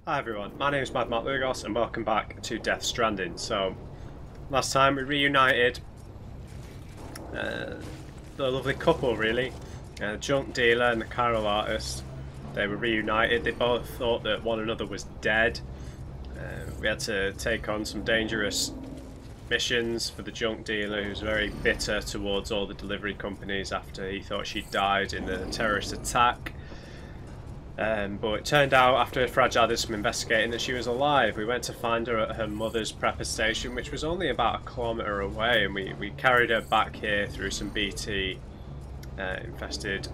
Hi everyone, my name is MadMatt Lugos and welcome back to Death Stranding. So, last time we reunited the lovely couple really, the junk dealer and the carol artist. They were reunited, they both thought that one another was dead. We had to take on some dangerous missions for the junk dealer, who's very bitter towards all the delivery companies after he thought she died in the terrorist attack. But it turned out, after Fragile did some investigating, that she was alive. We went to find her at her mother's prepper station, which was only about a kilometre away, and we carried her back here through some BT infested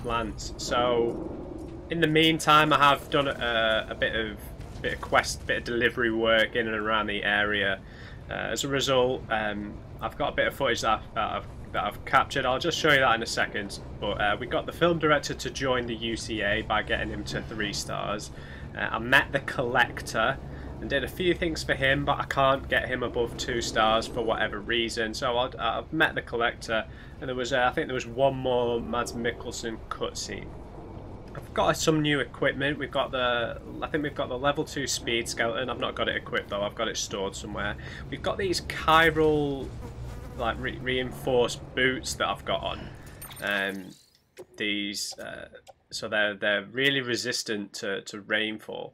lands. So, in the meantime, I have done a bit of delivery work in and around the area. As a result, I've got a bit of footage that I've captured. I'll just show you that in a second. But we got the film director to join the UCA by getting him to 3 stars. I met the collector and did a few things for him, but I can't get him above 2 stars for whatever reason. So I've met the collector, and there was I think there was one more Mads Mikkelsen cutscene. I've got some new equipment. I think we've got the level 2 speed skeleton. I've not got it equipped though. I've got it stored somewhere. We've got these chiral, like reinforced boots that I've got on. So they're really resistant to rainfall,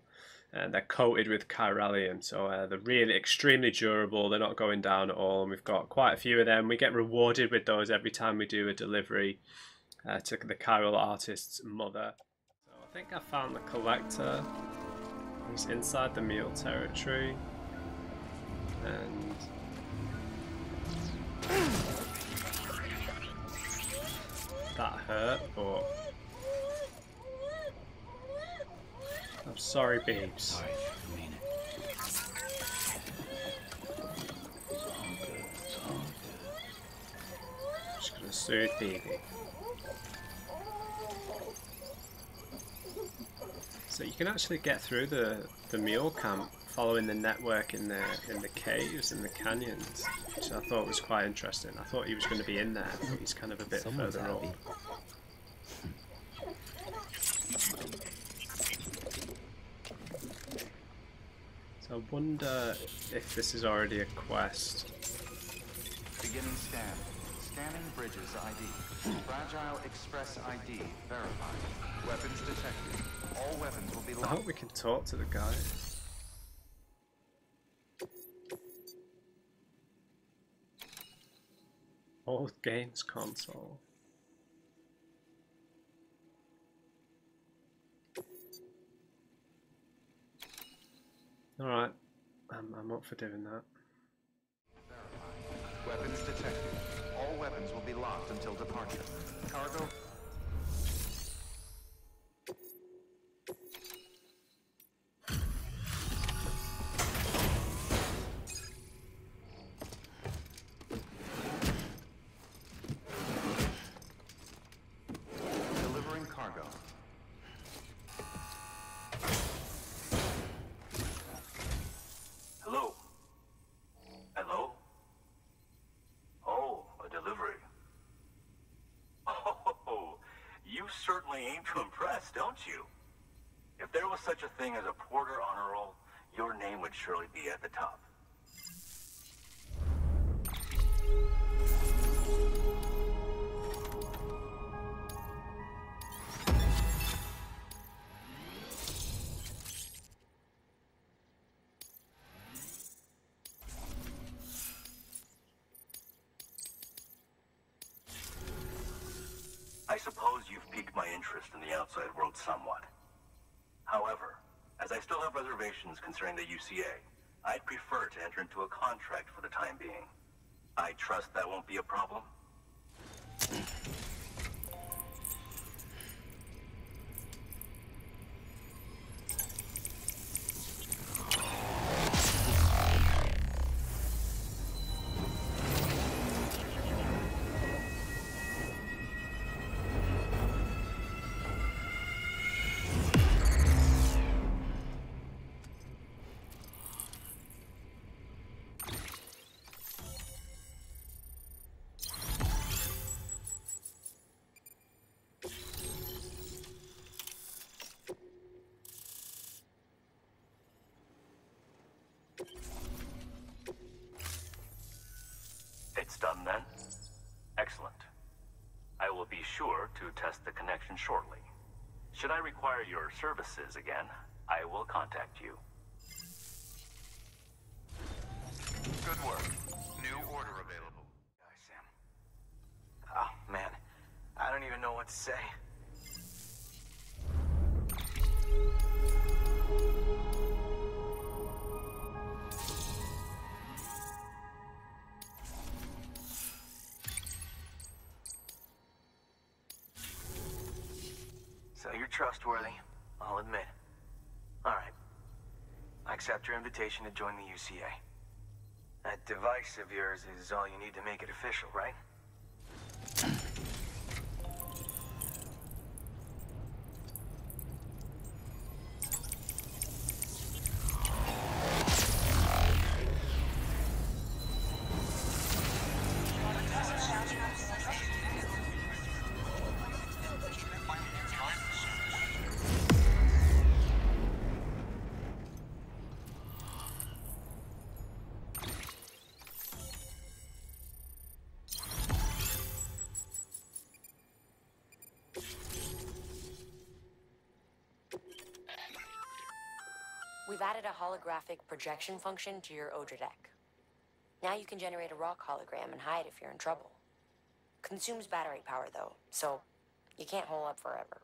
and they're coated with chiralium. So they're really extremely durable. They're not going down at all. And we've got quite a few of them. We get rewarded with those every time we do a delivery to the chiral artist's mother. I think I found the collector. He's inside the meal territory, and that hurt, but I'm sorry, babes. Just gonna soothe baby. So you can actually get through the mule camp following the network in the caves and the canyons, which I thought was quite interesting. I thought he was going to be in there, but he's kind of a bit further up. So I wonder if this is already a quest. Beginning scan. Scanning bridges ID. Fragile Express ID verified. Weapons detected. All weapons will be locked. I hope we can talk to the guy. Old games console. Alright, I'm up for doing that. Verified. Weapons detected. All weapons will be locked until departure. Cargo. Delivering cargo. Hello? Hello? Oh, a delivery. Oh, you certainly aim to impress, don't you? If there was such a thing as a Porter honor roll, your name would surely be at the top. I suppose you've piqued my interest in the outside world somewhat. However, as I still have reservations concerning the UCA, I'd prefer to enter into a contract for the time being. I trust that won't be a problem? sure to test the connection shortly. Should I require your services again, I will contact you. Good work. New order available. Sam. Oh, man. I don't even know what to say. So you're trustworthy, I'll admit. All right. I accept your invitation to join the UCA. That device of yours is all you need to make it official, right? We've added a holographic projection function to your Odra deck. Now you can generate a rock hologram and hide if you're in trouble. Consumes battery power though, so you can't hole up forever.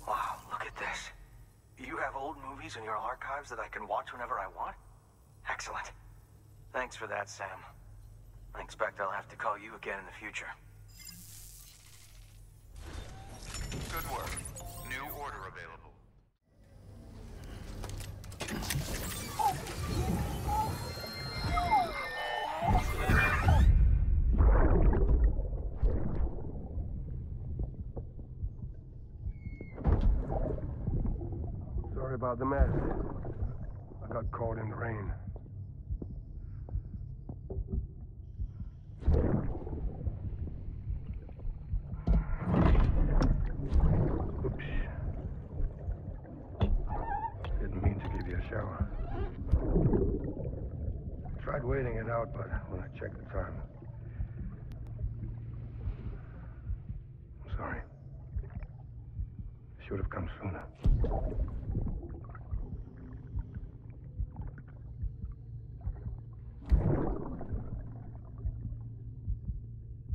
Wow, look at this. You have old movies in your archives that I can watch whenever I want? Excellent. Thanks for that, Sam. I expect I'll have to call you again in the future. Good work. New order available. Sorry about the mess. I got caught in the rain. Oops. Didn't mean to give you a shower. Tried waiting it out, but when I checked the time... I'm sorry. Should have come sooner.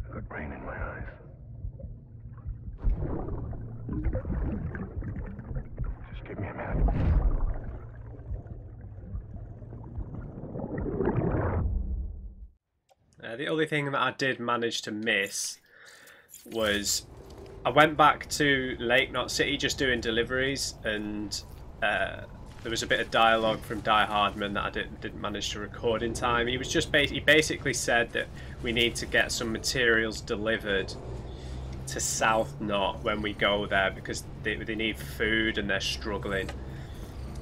I got rain in my eyes. Just give me a minute. The only thing that I did manage to miss was I went back to Lake Knot City just doing deliveries, and there was a bit of dialogue from Die Hardman that I didn't manage to record in time. He was just he basically said that we need to get some materials delivered to South Knot when we go there because they need food and they're struggling.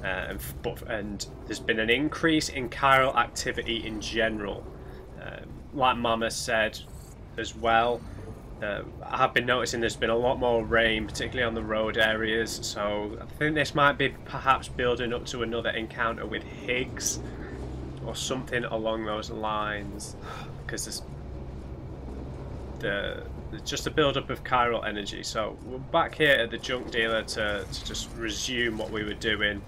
And there's been an increase in chiral activity in general. Like Mama said as well, I have been noticing there's been a lot more rain, particularly on the road areas, so I think this might be perhaps building up to another encounter with Higgs or something along those lines, because there's just a build-up of chiral energy. So we're back here at the junk dealer to just resume what we were doing.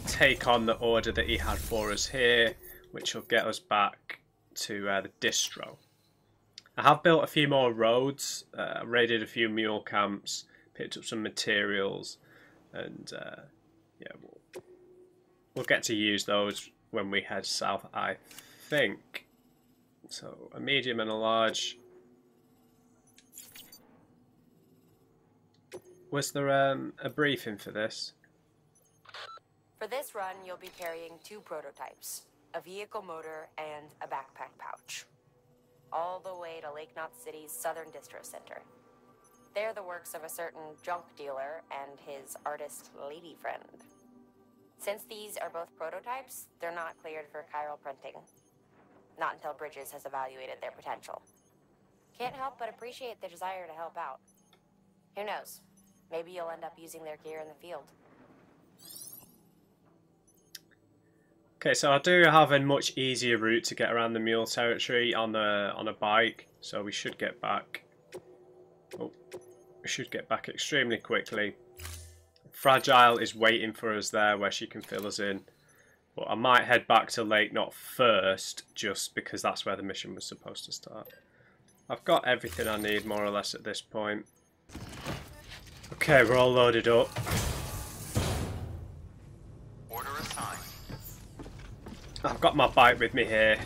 Take on the order that he had for us here, which will get us back to the distro. I have built a few more roads, raided a few mule camps, picked up some materials, and yeah, we'll get to use those when we head south, I think. So a medium and a large. Was there a briefing for this? For this run, you'll be carrying 2 prototypes, a vehicle motor and a backpack pouch, all the way to Lake Knot City's Southern Distro Center. They're the works of a certain junk dealer and his artist lady friend. Since these are both prototypes, they're not cleared for chiral printing. Not until Bridges has evaluated their potential. Can't help but appreciate the desire to help out. Who knows? Maybe you'll end up using their gear in the field. Okay, so I do have a much easier route to get around the mule territory on a bike, so we should get back. Oh, we should get back extremely quickly. Fragile is waiting for us there, where she can fill us in. But I might head back to Lake Knot first, just because that's where the mission was supposed to start. I've got everything I need, more or less, at this point. Okay, we're all loaded up. Order assigned. I've got my bike with me here.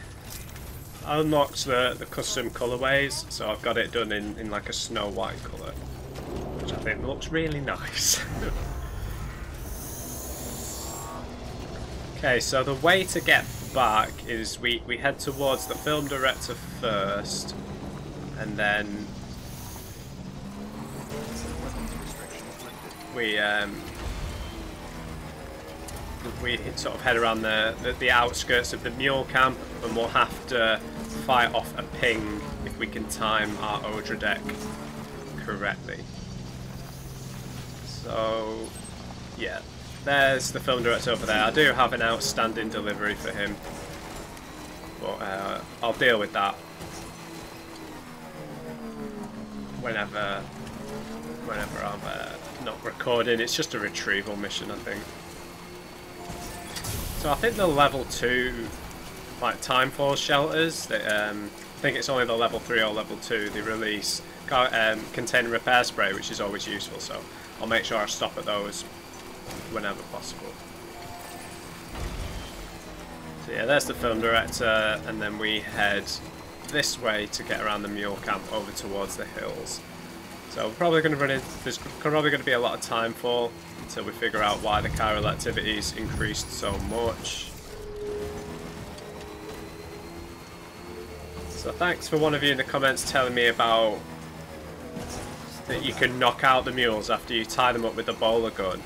I unlocked the custom colourways, so I've got it done in like a snow white colour, which I think looks really nice. Okay, so the way to get back is we head towards the film director first, and then we sort of head around the outskirts of the mule camp, and we'll have to fight off a ping if we can time our Odra deck correctly. So yeah, there's the film director over there. I do have an outstanding delivery for him, but I'll deal with that whenever I'm not recording. It's just a retrieval mission, I think. So I think the level 2 like Timefall shelters, I think it's only the level 3 or level 2 they release, contain repair spray, which is always useful, so I'll make sure I stop at those whenever possible. So yeah, there's the film director, and then we head this way to get around the mule camp over towards the hills. So we're probably going to run in, there's probably going to be a lot of Timefall until we figure out why the chiral activities increased so much. So thanks for one of you in the comments telling me about that you can knock out the mules after you tie them up with the bowler gun.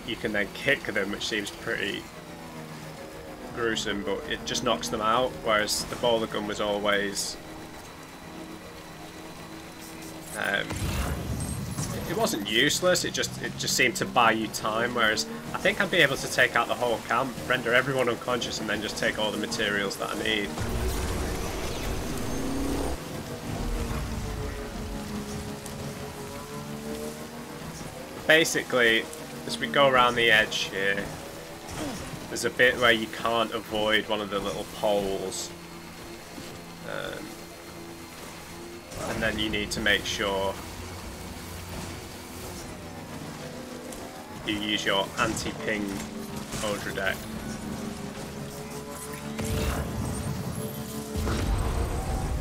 You can then kick them, which seems pretty gruesome, but it just knocks them out, whereas the bowler gun was always it wasn't useless, it just seemed to buy you time, whereas I think I'd be able to take out the whole camp, render everyone unconscious, and then just take all the materials that I need. Basically, as we go around the edge here, there's a bit where you can't avoid one of the little poles, and then you need to make sure you use your anti-ping Odra deck.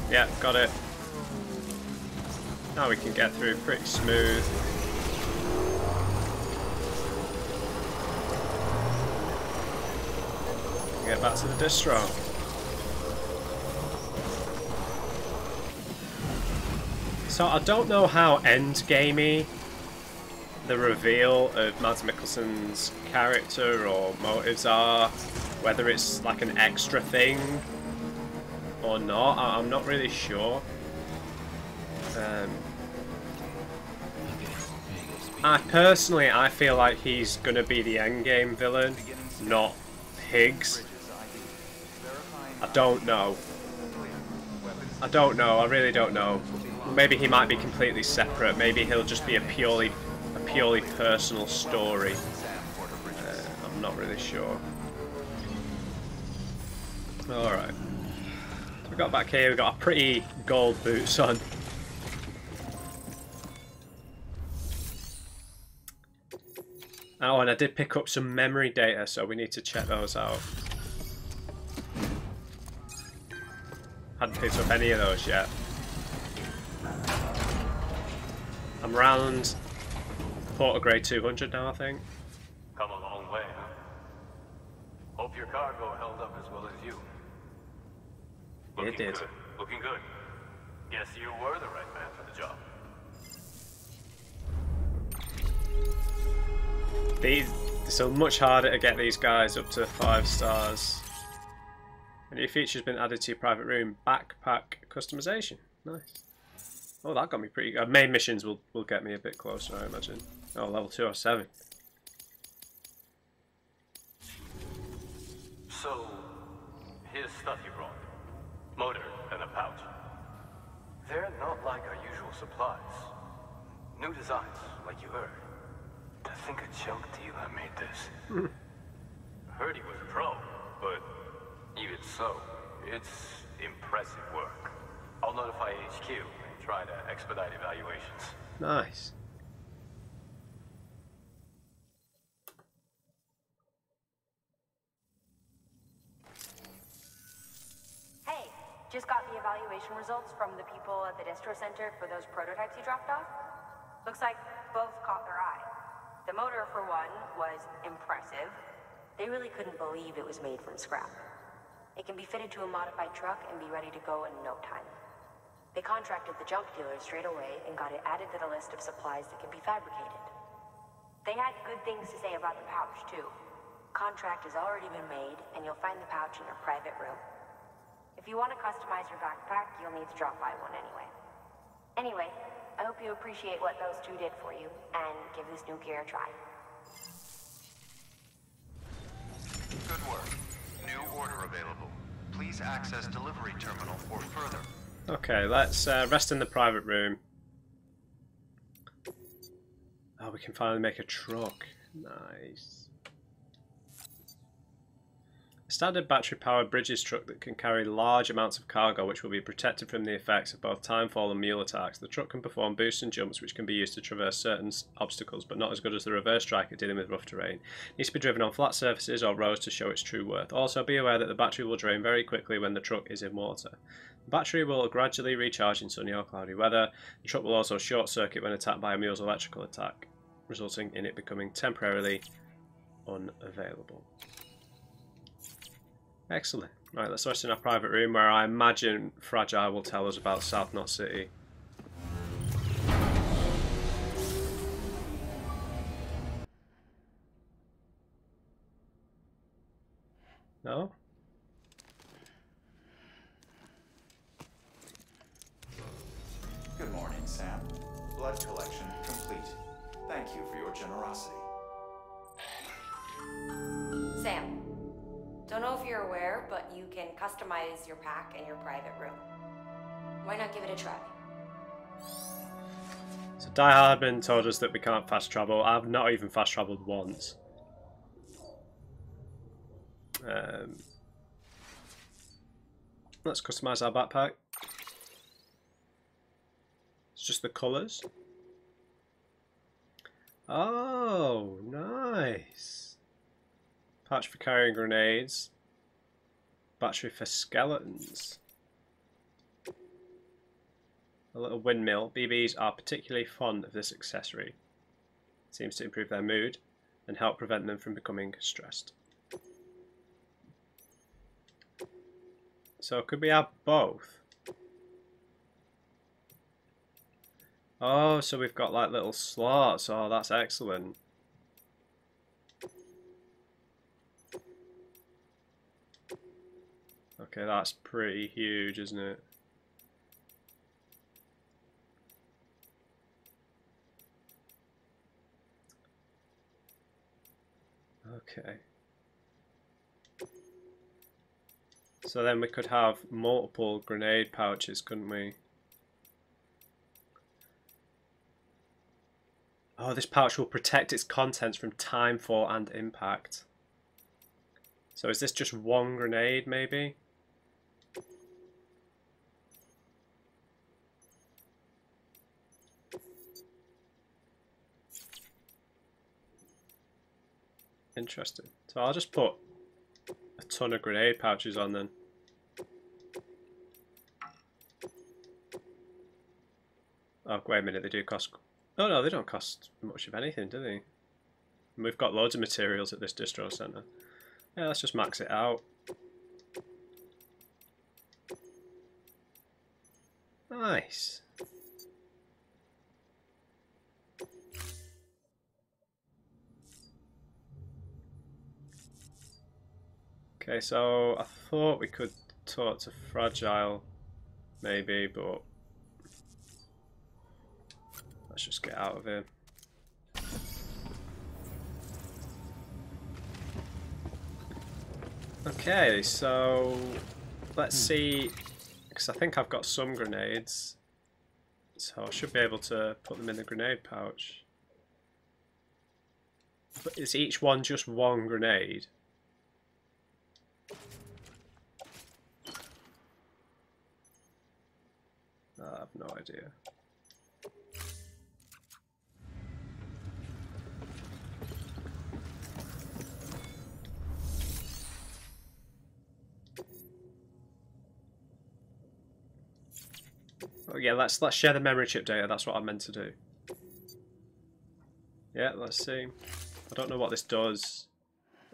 Yeah, got it. Now we can get through pretty smooth. Get back to the distro. So I don't know how endgamey the reveal of Mads Mikkelsen's character or motives are, whether it's like an extra thing or not. I'm not really sure. I feel like he's gonna be the endgame villain, not Higgs. I don't know. I really don't know. Maybe he might be completely separate. Maybe he'll just be a purely personal story. I'm not really sure. Alright. So we got back here, we got our pretty gold boots on. Oh, and I did pick up some memory data, so we need to check those out. Hadn't picked up any of those yet. I'm around Porter Grade 200 now, I think. Come a long way, huh? Hope your cargo held up as well as you. It did. Good. Looking good. Guess you were the right man for the job. It's so much harder to get these guys up to 5 stars. A new feature's been added to your private room. Backpack customization. Nice. Oh, that got me pretty good. Main missions will get me a bit closer, I imagine. Oh, level 207. So, here's stuff you brought. Motor and a pouch. They're not like our usual supplies. New designs, like you heard. I think a junk dealer made this. Heard he was a pro, but even so, it's impressive work. I'll notify HQ and try to expedite evaluations. Nice. Hey, just got the evaluation results from the people at the distro center for those prototypes you dropped off. Looks like both caught their eye. The motor, for one, was impressive. They really couldn't believe it was made from scrap. It can be fitted to a modified truck and be ready to go in no time. They contracted the junk dealer straight away and got it added to the list of supplies that can be fabricated. They had good things to say about the pouch, too. Contract has already been made, and you'll find the pouch in your private room. If you want to customize your backpack, you'll need to drop by one anyway. Anyway, I hope you appreciate what those two did for you, and give this new gear a try. Good work. New order available. Please access delivery terminal for further. Okay, let's rest in the private room. Oh, we can finally make a truck. Nice. A standard battery-powered bridges truck that can carry large amounts of cargo, which will be protected from the effects of both timefall and mule attacks. The truck can perform boosts and jumps, which can be used to traverse certain obstacles, but not as good as the reverse strike at dealing with rough terrain. It needs to be driven on flat surfaces or roads to show its true worth. Also, be aware that the battery will drain very quickly when the truck is in water. The battery will gradually recharge in sunny or cloudy weather. The truck will also short-circuit when attacked by a mule's electrical attack, resulting in it becoming temporarily unavailable. Excellent. Right, let's rest in our private room where I imagine Fragile will tell us about South Knot City. No? Good morning, Sam. Blood collection complete. Thank you for your generosity. Sam, don't know if you're aware, but you can customize your pack in your private room. Why not give it a try? So Die Hardman told us that we can't fast travel. I've not even fast travelled once. Let's customise our backpack. It's just the colours. Oh, nice. Pouch for carrying grenades. Battery for skeletons. A little windmill. BBs are particularly fond of this accessory. It seems to improve their mood and help prevent them from becoming stressed. So could we have both? Oh, so we've got like little slots. Oh, that's excellent. Okay, that's pretty huge, isn't it? Okay. So then we could have multiple grenade pouches, couldn't we? Oh, this pouch will protect its contents from timefall and impact. So is this just one grenade, maybe? Interesting. So I'll just put a ton of grenade pouches on then. Oh, wait a minute, they do cost... Oh no, they don't cost much of anything, do they? And we've got loads of materials at this distro centre. Yeah, let's just max it out. Nice. Okay, so I thought we could talk to Fragile, maybe, but let's just get out of here. Okay, so let's see, because I think I've got some grenades, so I should be able to put them in the grenade pouch. But is each one just one grenade? I have no idea. Oh yeah, let's share the memory chip data. That's what I meant to do. Yeah, let's see. I don't know what this does.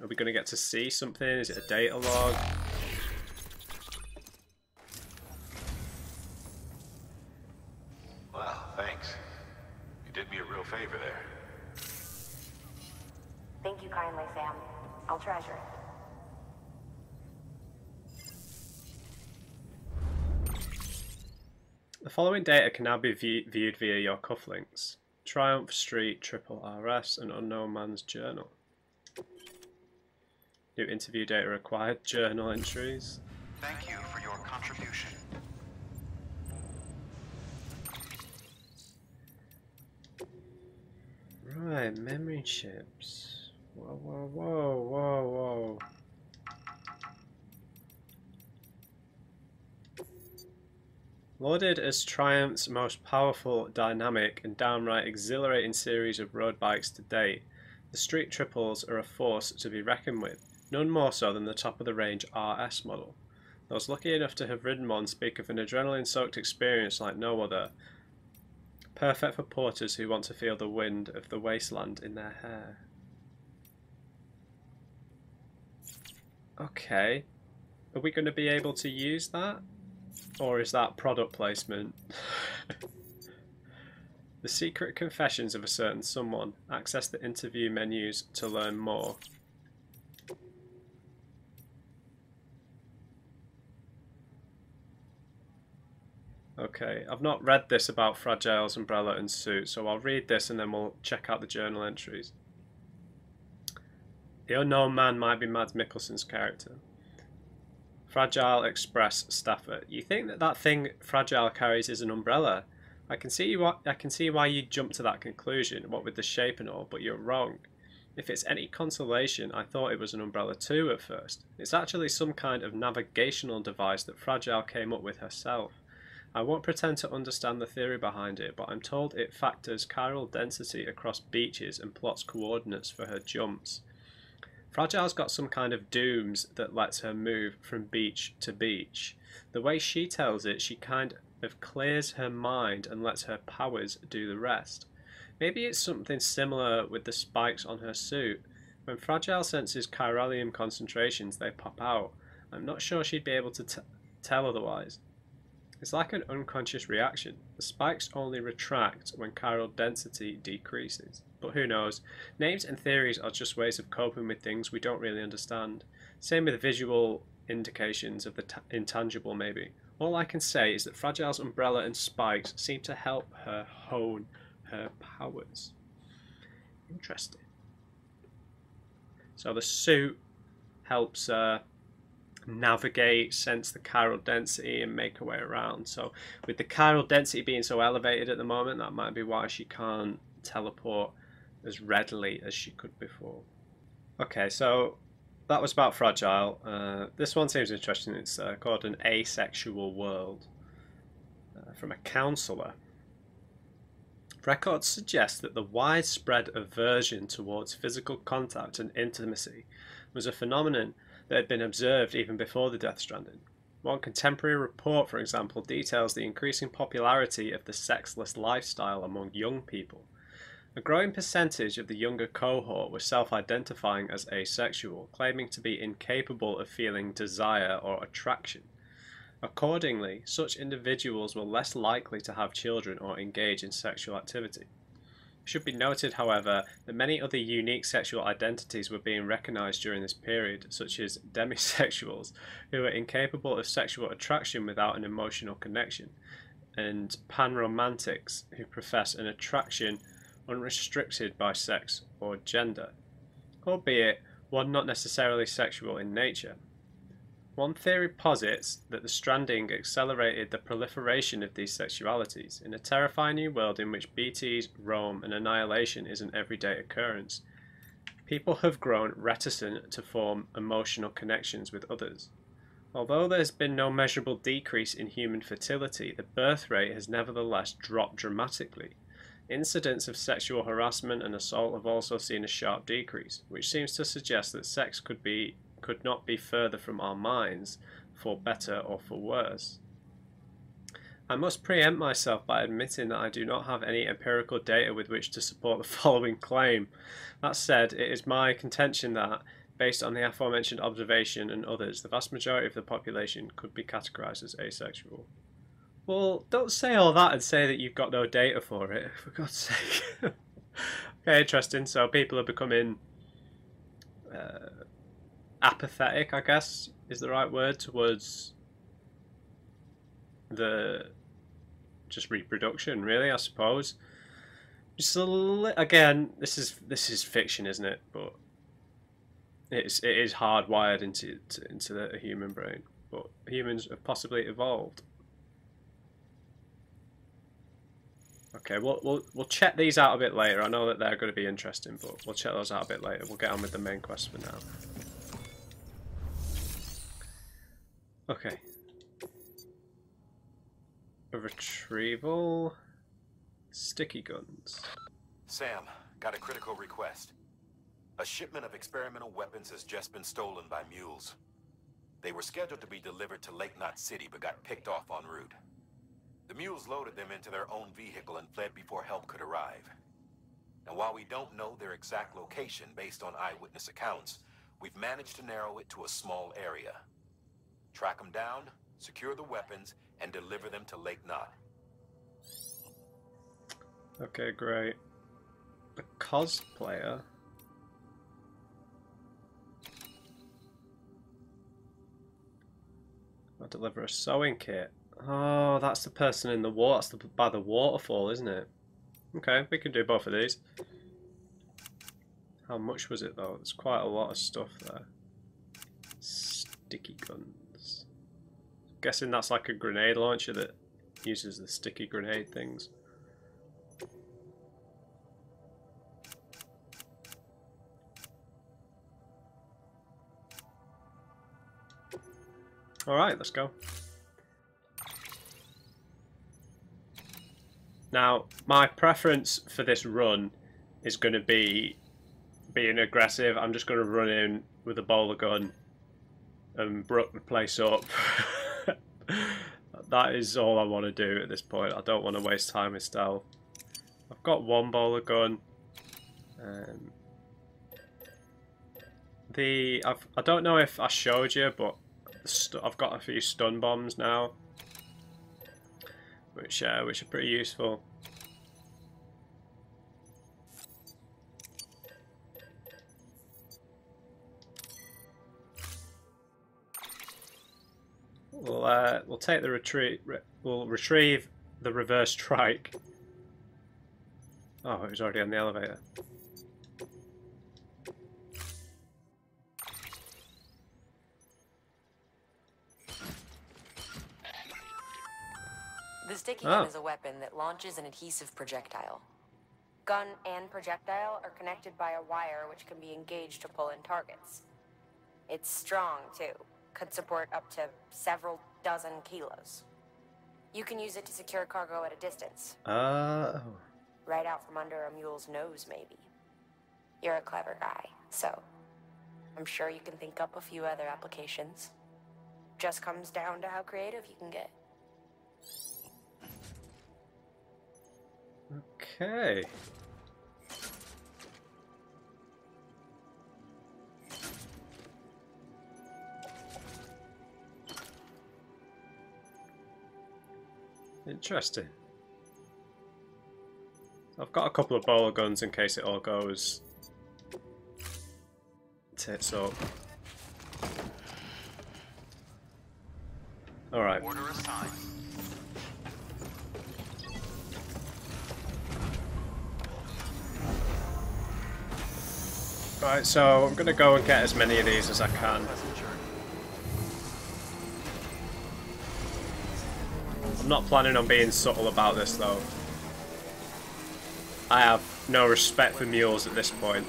Are we going to get to see something? Is it a data log? Well, thanks. You did me a real favor there. Thank you kindly, Sam. I'll treasure it. The following data can now be viewed via your cufflinks. Triumph Street, Triple RS, and Unknown Man's Journal. New interview data required, journal entries. Thank you for your contribution. Right, memory chips. Whoa, whoa, whoa, whoa, whoa. Lauded as Triumph's most powerful, dynamic, and downright exhilarating series of road bikes to date, the Street Triples are a force to be reckoned with, none more so than the top-of-the-range RS model. Those lucky enough to have ridden one speak of an adrenaline-soaked experience like no other, perfect for porters who want to feel the wind of the wasteland in their hair. Okay, are we going to be able to use that? Or is that product placement? The secret confessions of a certain someone. Access the interview menus to learn more. Okay, I've not read this about Fragile's umbrella and suit, so I'll read this and then we'll check out the journal entries. The unknown man might be Mads Mikkelsen's character. Fragile Express staffer. You think that thing Fragile carries is an umbrella? I can see why you jump to that conclusion, what with the shape and all, but you're wrong. If it's any consolation, I thought it was an umbrella too at first. It's actually some kind of navigational device that Fragile came up with herself. I won't pretend to understand the theory behind it, but I'm told it factors chiral density across beaches and plots coordinates for her jumps. Fragile's got some kind of dooms that lets her move from beach to beach. The way she tells it, she kind of clears her mind and lets her powers do the rest. Maybe it's something similar with the spikes on her suit. When Fragile senses chiralium concentrations, they pop out. I'm not sure she'd be able to tell otherwise. It's like an unconscious reaction. The spikes only retract when chiral density decreases. But who knows? Names and theories are just ways of coping with things we don't really understand. Same with visual indications of the intangible, maybe. All I can say is that Fragile's umbrella and spikes seem to help her hone her powers. Interesting. So the suit helps her navigate, sense the chiral density, and make her way around. So with the chiral density being so elevated at the moment, that might be why she can't teleport as readily as she could before. Okay, so that was about Fragile. This one seems interesting. It's called An Asexual World, from a counsellor. Records suggest that the widespread aversion towards physical contact and intimacy was a phenomenon that had been observed even before the Death Stranding. One contemporary report, for example, details the increasing popularity of the sexless lifestyle among young people. A growing percentage of the younger cohort were self-identifying as asexual, claiming to be incapable of feeling desire or attraction. Accordingly, such individuals were less likely to have children or engage in sexual activity. It should be noted, however, that many other unique sexual identities were being recognized during this period, such as demisexuals, who were incapable of sexual attraction without an emotional connection, and panromantics, who profess an attraction unrestricted by sex or gender, albeit one not necessarily sexual in nature. One theory posits that the Stranding accelerated the proliferation of these sexualities in a terrifying new world in which BTs, roam, and annihilation is an everyday occurrence. People have grown reticent to form emotional connections with others. Although there has been no measurable decrease in human fertility, the birth rate has nevertheless dropped dramatically. Incidents of sexual harassment and assault have also seen a sharp decrease, which seems to suggest that sex could not be further from our minds, for better or for worse. I must preempt myself by admitting that I do not have any empirical data with which to support the following claim. That said, it is my contention that, based on the aforementioned observation and others, the vast majority of the population could be categorized as asexual. Well, don't say all that and say that you've got no data for it, for God's sake. Okay, interesting. So people are becoming apathetic, I guess, is the right word, towards the just reproduction, really, I suppose. Just again, this is fiction, isn't it? But it is hardwired into the human brain. But humans have possibly evolved. Okay, we'll check these out a bit later. I know that they're going to be interesting, but we'll check those out a bit later. We'll get on with the main quest for now. Okay. A retrieval. Sticky guns. Sam, got a critical request. A shipment of experimental weapons has just been stolen by mules. They were scheduled to be delivered to Lake Knot City, but got picked off en route. The mules loaded them into their own vehicle and fled before help could arrive. And while we don't know their exact location based on eyewitness accounts, we've managed to narrow it to a small area. Track them down, secure the weapons, and deliver them to Lake Knot. Okay, great. The cosplayer. I'll deliver a sewing kit. Oh, that's the person in the water. That's by the waterfall, isn't it? Okay, we can do both of these. How much was it though? There's quite a lot of stuff there. Sticky guns. Guessing that's like a grenade launcher that uses the sticky grenade things. Alright, let's go. Now, my preference for this run is going to be being aggressive. I'm just going to run in with a bowler gun and brook the place up. That is all I want to do at this point. I don't want to waste time with stealth. I've got one bowler gun. I don't know if I showed you, but I've got a few stun bombs now, which are pretty useful. We'll take the retreat. We'll retrieve the reverse trike. Oh, it was already on the elevator. The sticky gun is a weapon that launches an adhesive projectile. Gun and projectile are connected by a wire which can be engaged to pull in targets. It's strong, too. Could support up to several dozen kilos. You can use it to secure cargo at a distance. Oh. Right out from under a mule's nose, maybe. You're a clever guy, so I'm sure you can think up a few other applications. Just comes down to how creative you can get. Okay. Interesting. I've got a couple of bowler guns in case it all goes tits up. Alright. Order assigned. Right, so I'm gonna go and get as many of these as I can. I'm not planning on being subtle about this though. I have no respect for mules at this point.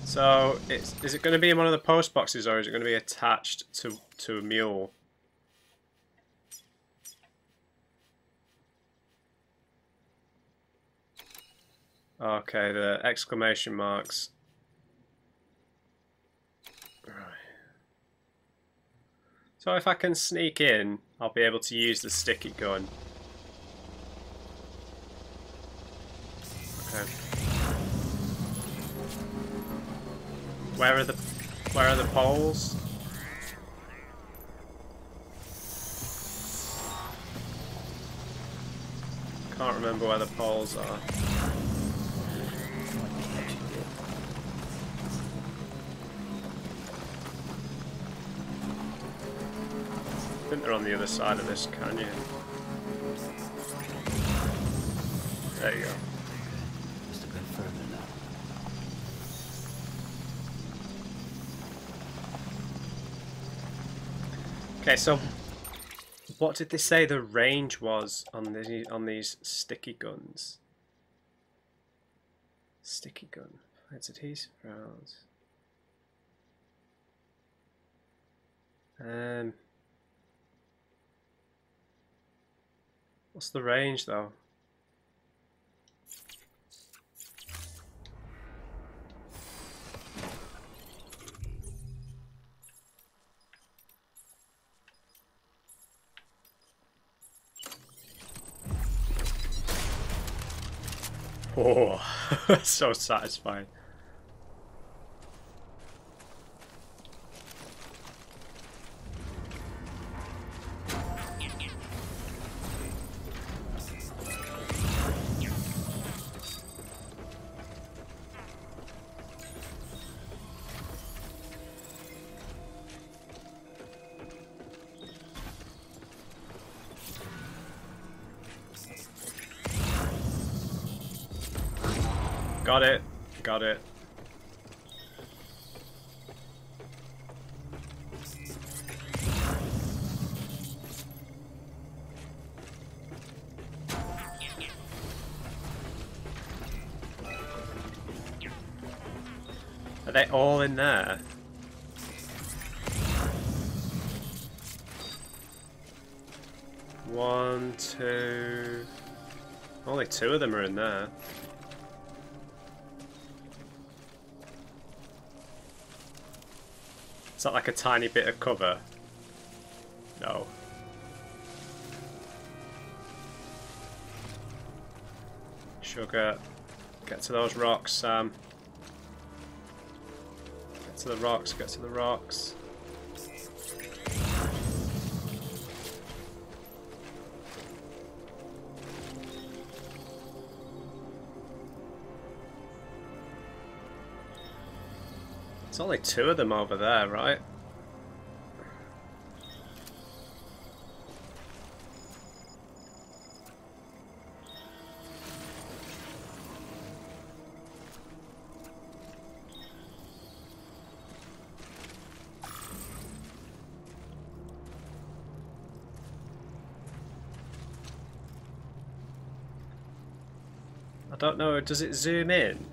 So, is it going to be in one of the post boxes, or is it going to be attached to a mule? Okay, the exclamation marks. Right. So if I can sneak in, I'll be able to use the sticky gun. Okay. Where are the poles? Can't remember where the poles are. I think they're on the other side of this canyon. There you go. Just a bit further now. Okay, so what did they say the range was on these sticky guns? Sticky gun. It's adhesive rounds. What's the range though? Oh, so satisfying. Got it. Got it. Are they all in there? One, two... Only two of them are in there. Is that like a tiny bit of cover? No. Sugar. Get to those rocks, Sam. Get to the rocks, get to the rocks. There's only two of them over there, right? I don't know, does it zoom in?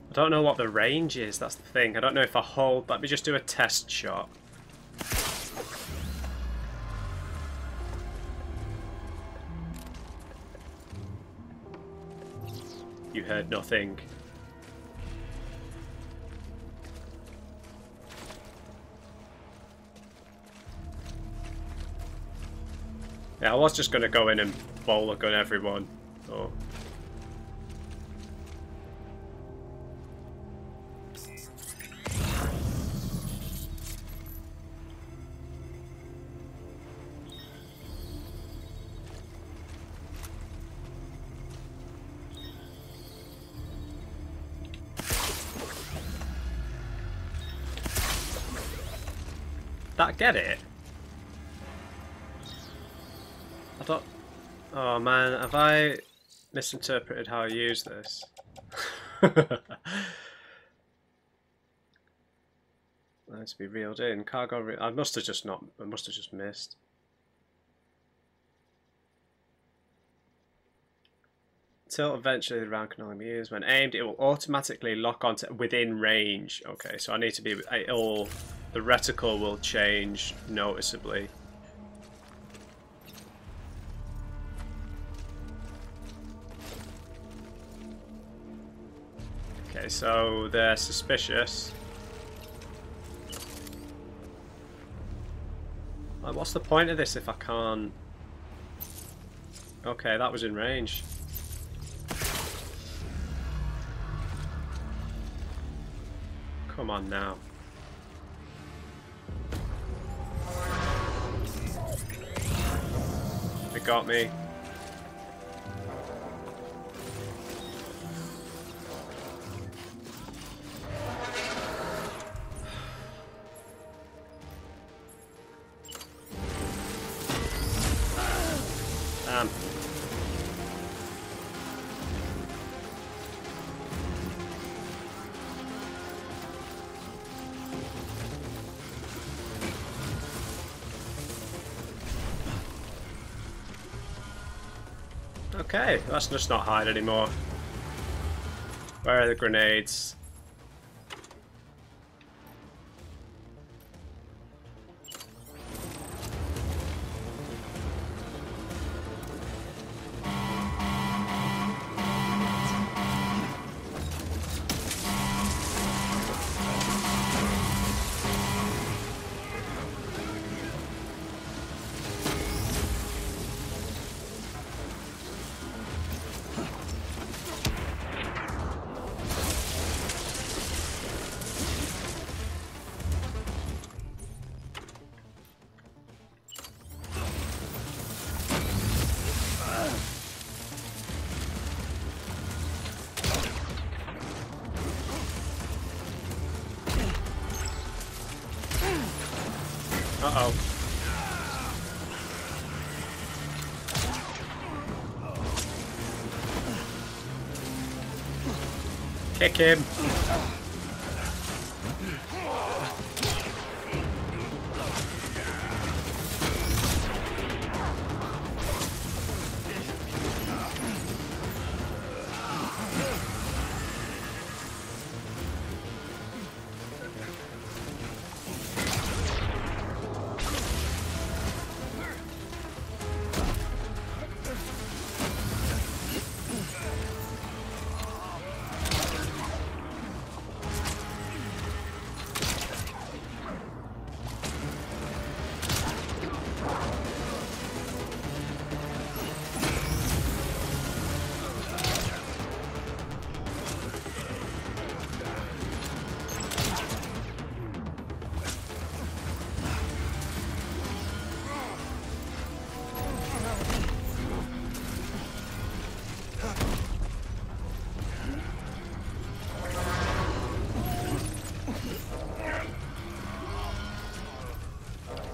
I don't know what the range is, that's the thing. I don't know if I hold... Let me just do a test shot. You heard nothing. Yeah, I was just going to go in and bowl a gun everyone. Oh. that get it? I don't... Oh man, have I misinterpreted how I use this? Let's be reeled in. Cargo... I must have just not... I must have just missed. Until eventually the round can only be used. When aimed, it will automatically lock onto within range. Okay, so I need to be... It'll... The reticle will change noticeably. Okay, so they're suspicious. Like, what's the point of this if I can't... Okay, that was in range. Come on now. It got me. Damn. Okay, let's just not hide anymore. Where are the grenades? Uh-oh. Kick him.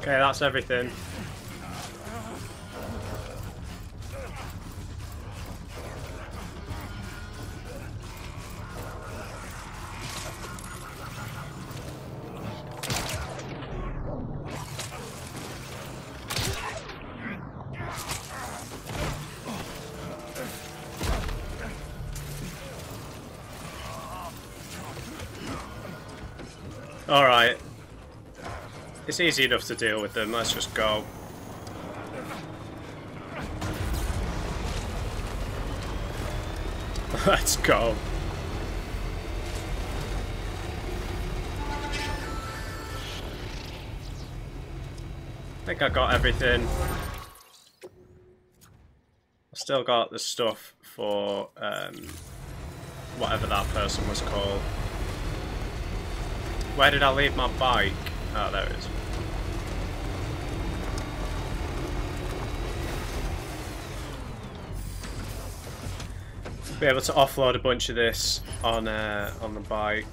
Okay, that's everything. All right. It's easy enough to deal with them, let's just go. Let's go. I think I got everything. I still got the stuff for whatever that person was called. Where did I leave my bike? Oh, there it is. Be able to offload a bunch of this on the bike.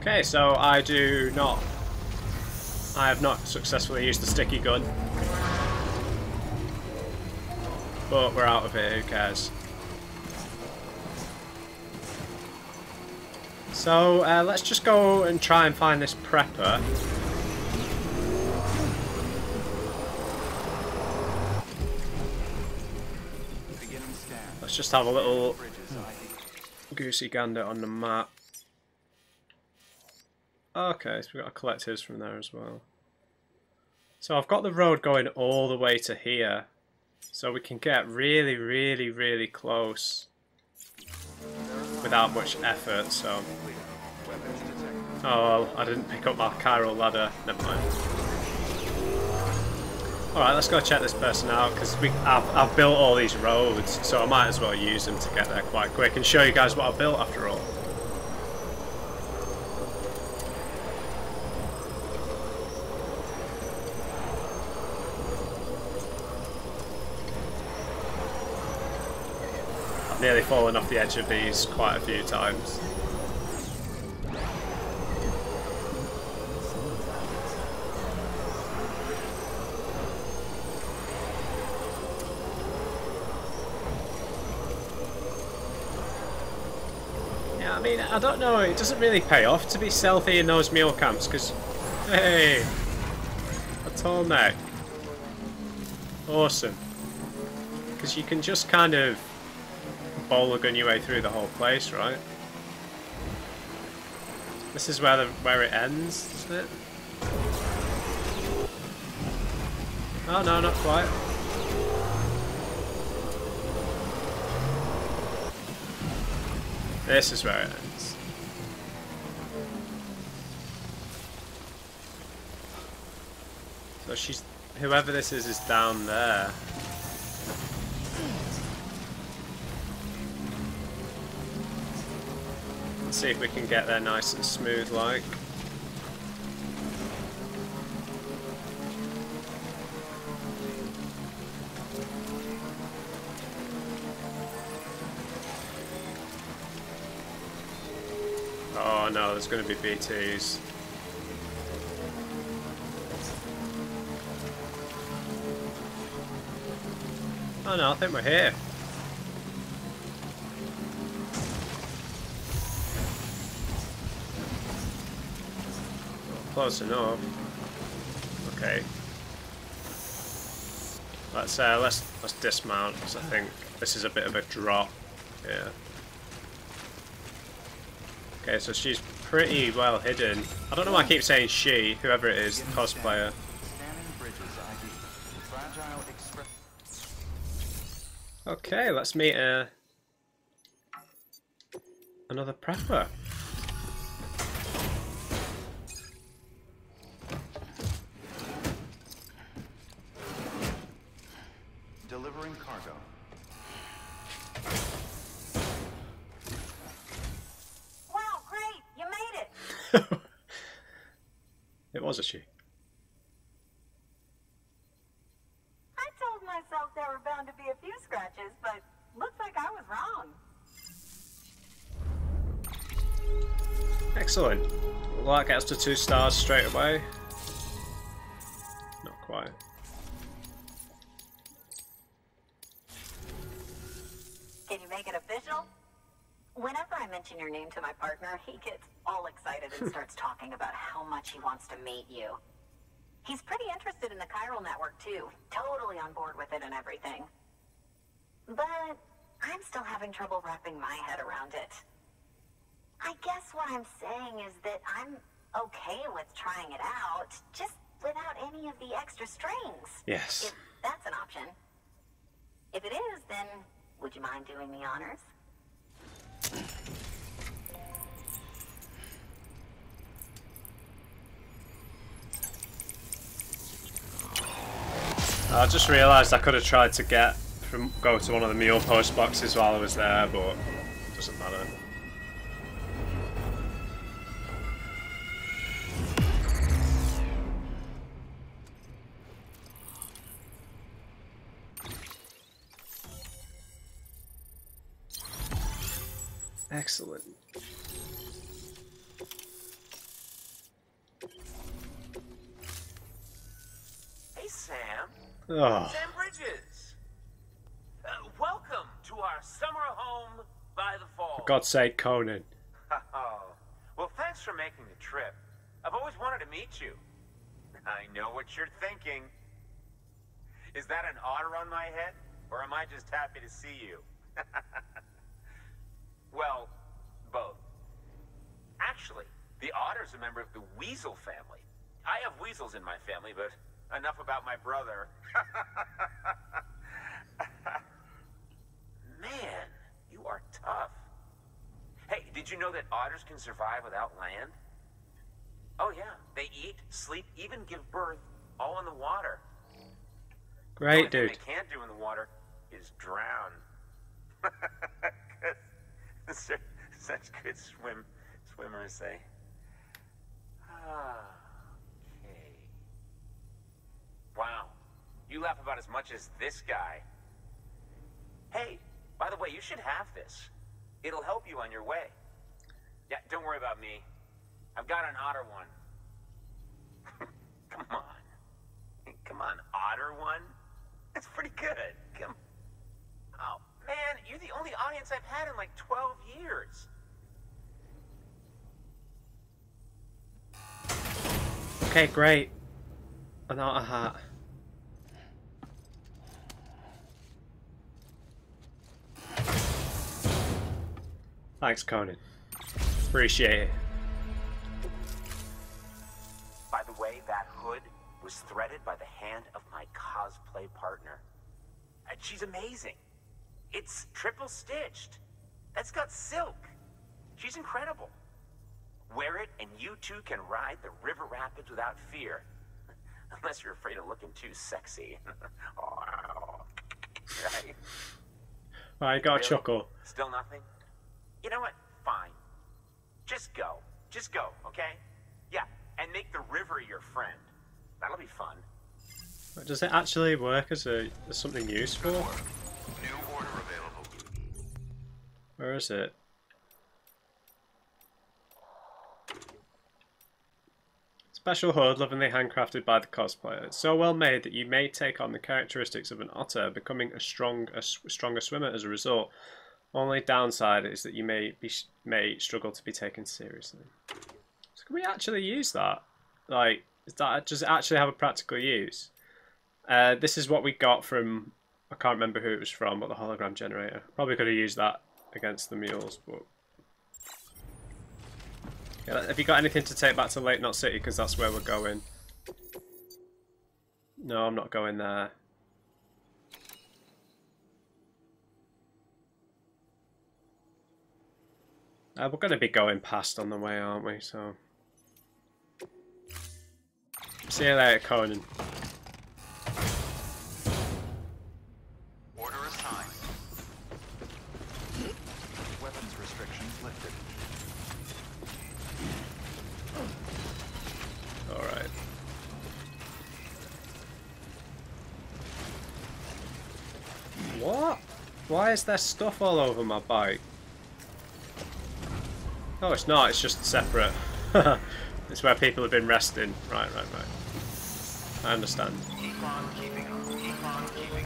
Okay, so I have not successfully used the sticky gun. But we're out of it, who cares? So let's just go and try and find this prepper. Let's just have a little goosey gander on the map. Okay, so we've got to collect his from there as well. So I've got the road going all the way to here. So we can get really, really, really close without much effort, so... Oh, well, I didn't pick up my chiral ladder. Never mind. Alright, let's go check this person out, because I've built all these roads, so I might as well use them to get there quite quick and show you guys what I've built after all. I've nearly fallen off the edge of these quite a few times. I mean, I don't know, it doesn't really pay off to be stealthy in those mule camps, because, hey, a tall neck. Awesome. Because you can just kind of bowler gun your way through the whole place, right? This is where it ends, isn't it? Oh no, not quite. This is where it ends. So she's... whoever this is down there. Let's see if we can get there nice and smooth like. Oh no, there's going to be BTs. Oh no, I think we're here. Close enough. Okay. Let's dismount, because I think this is a bit of a drop. Yeah. Okay, so she's pretty well hidden. I don't know why I keep saying she, whoever it is, the cosplayer. Okay, let's meet another prepper. Delivering cargo. Wow, great! You made it! It was a she. I told myself there were bound to be a few scratches, but looks like I was wrong. Excellent. Well, that gets to 2 stars straight away. Not quite. Can you make it official? Whenever I mention your name to my partner, he gets all excited and starts talking about how much he wants to meet you. He's pretty interested in the chiral network too, totally on board with it and everything. But I'm still having trouble wrapping my head around it. I guess what I'm saying is that I'm okay with trying it out, just without any of the extra strings. Yes. If that's an option. If it is, then would you mind doing the honors? I just realised I could have tried to go to one of the mule post boxes while I was there, but it doesn't matter. Excellent. Oh. Sam Bridges! Welcome to our summer home by the fall. For God's sake, Conan. Oh, well, thanks for making the trip. I've always wanted to meet you. I know what you're thinking. Is that an otter on my head? Or am I just happy to see you? Well, both. Actually, the otter's a member of the weasel family. I have weasels in my family, but enough about my brother. Man, you are tough. Hey, did you know that otters can survive without land? Oh yeah, they eat, sleep, even give birth, all in the water. Great, The only dude. thing they can't do in the water is drown. Such good swimmers say. Okay. Wow, you laugh about as much as this guy. Hey, by the way, you should have this. It'll help you on your way. Yeah, don't worry about me. I've got an otter one. Come on. Come on, otter one? That's pretty good. Come. Oh, man, you're the only audience I've had in like 12 years. Okay, great. An otter hat. Thanks, Conan. Appreciate it. By the way, that hood was threaded by the hand of my cosplay partner. And she's amazing. It's triple stitched. That's got silk. She's incredible. Wear it and you too can ride the river rapids without fear. Unless you're afraid of looking too sexy. Oh, right? I got a Really? chuckle. Still nothing? You know what? Fine. Just go. Just go, okay? Yeah, and make the river your friend. That'll be fun. Does it actually work as something useful? New order available. Where is it? Special hood, lovingly handcrafted by the cosplayer. It's so well made that you may take on the characteristics of an otter, becoming a stronger swimmer as a result. Only downside is that you may struggle to be taken seriously. So can we actually use that? Like, does it actually have a practical use? This is what we got from, I can't remember who it was from, but the hologram generator. Probably could have used that against the mules, but... Yeah, have you got anything to take back to Lake Knot City? Because that's where we're going. No, I'm not going there. We're going to be going past on the way, aren't we? So, see you later, Conan. Order assigned. Weapons restrictions lifted. All right. What? Why is there stuff all over my bike? Oh, it's not. It's just separate. It's where people have been resting. Right. I understand. Keep on keeping on. Keep on keeping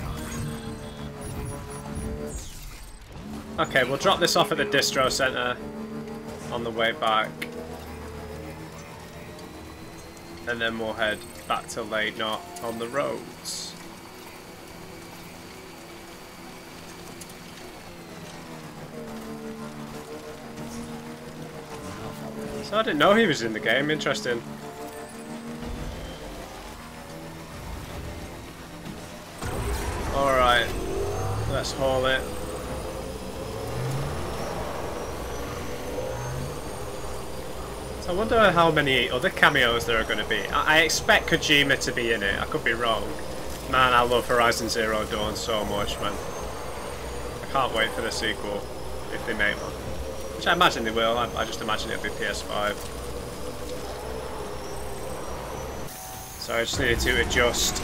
on. Okay, we'll drop this off at the distro center on the way back. And then we'll head back to Lake Knot on the roads. So I didn't know he was in the game. Interesting. Alright. Let's haul it. So I wonder how many other cameos there are going to be. I expect Kojima to be in it. I could be wrong. Man, I love Horizon Zero Dawn so much, man. I can't wait for the sequel, if they make one. Which I imagine they will. I just imagine it'll be PS5. So I just needed to adjust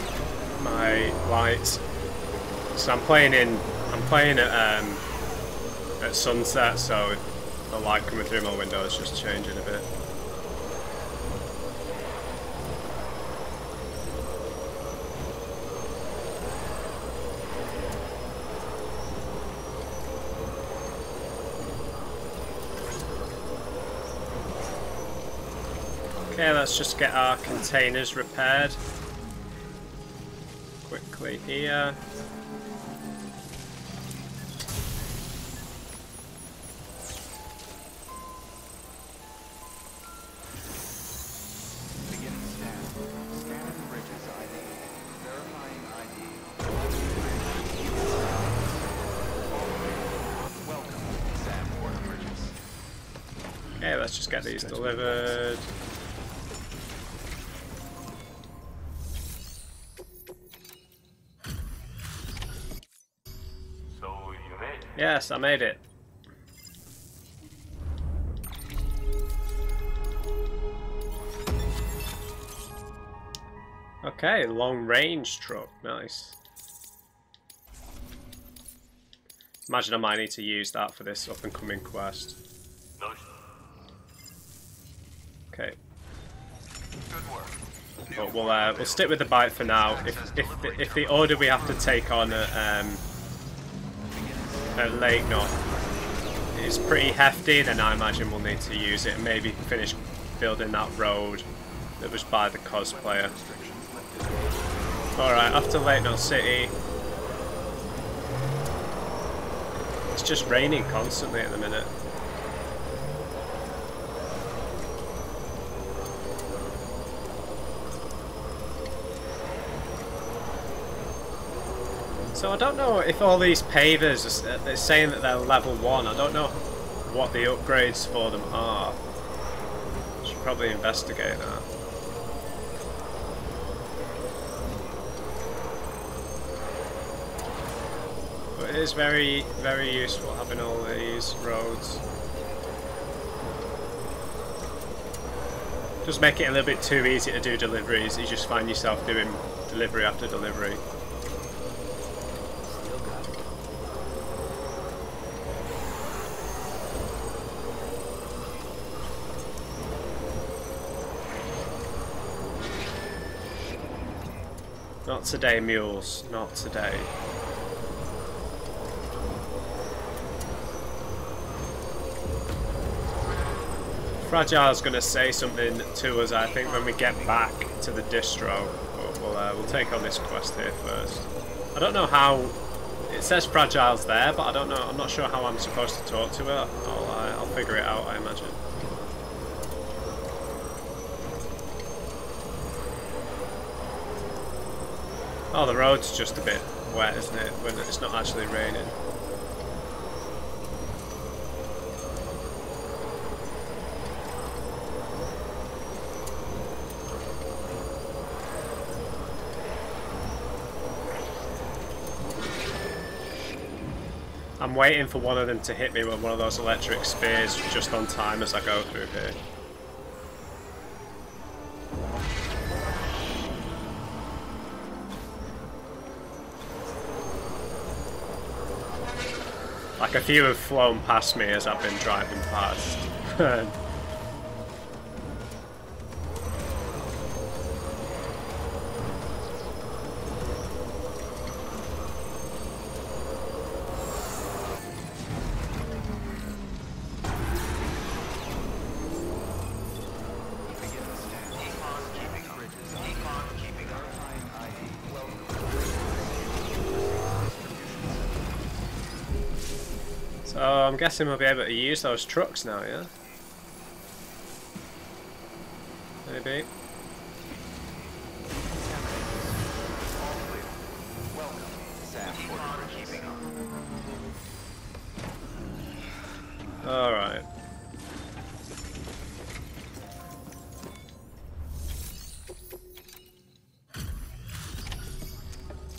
my lights. So I'm playing at sunset, so the light coming through my window is just changing a bit. Okay, let's just get our containers repaired quickly here. Okay, let's just get these delivered. So you made it. Yes, I made it. Okay, long range truck, nice. Imagine I might need to use that for this up and coming quest. Okay. Good work. But we'll stick with the bike for now. If the order we have to take on at Lake Knot is pretty hefty, then I imagine we'll need to use it and maybe finish building that road that was by the cosplayer. Alright, after Lake Knot City. It's just raining constantly at the minute. So I don't know if all these pavers, they're saying that they're level 1. I don't know what the upgrades for them are. Should probably investigate that. But it is very, very useful having all these roads. Does make it a little bit too easy to do deliveries. You just find yourself doing delivery after delivery. Not today, mules. Not today. Fragile's going to say something to us, I think, when we get back to the distro. But we'll take on this quest here first. I don't know how... It says Fragile's there, but I don't know. I'm not sure how I'm supposed to talk to her. I'll figure it out, I imagine. Oh, the road's just a bit wet, isn't it? When it's not actually raining. I'm waiting for one of them to hit me with one of those electric spears just on time as I go through here. Like a few have flown past me as I've been driving past. So I'm guessing we'll be able to use those trucks now, yeah? Maybe. Alright.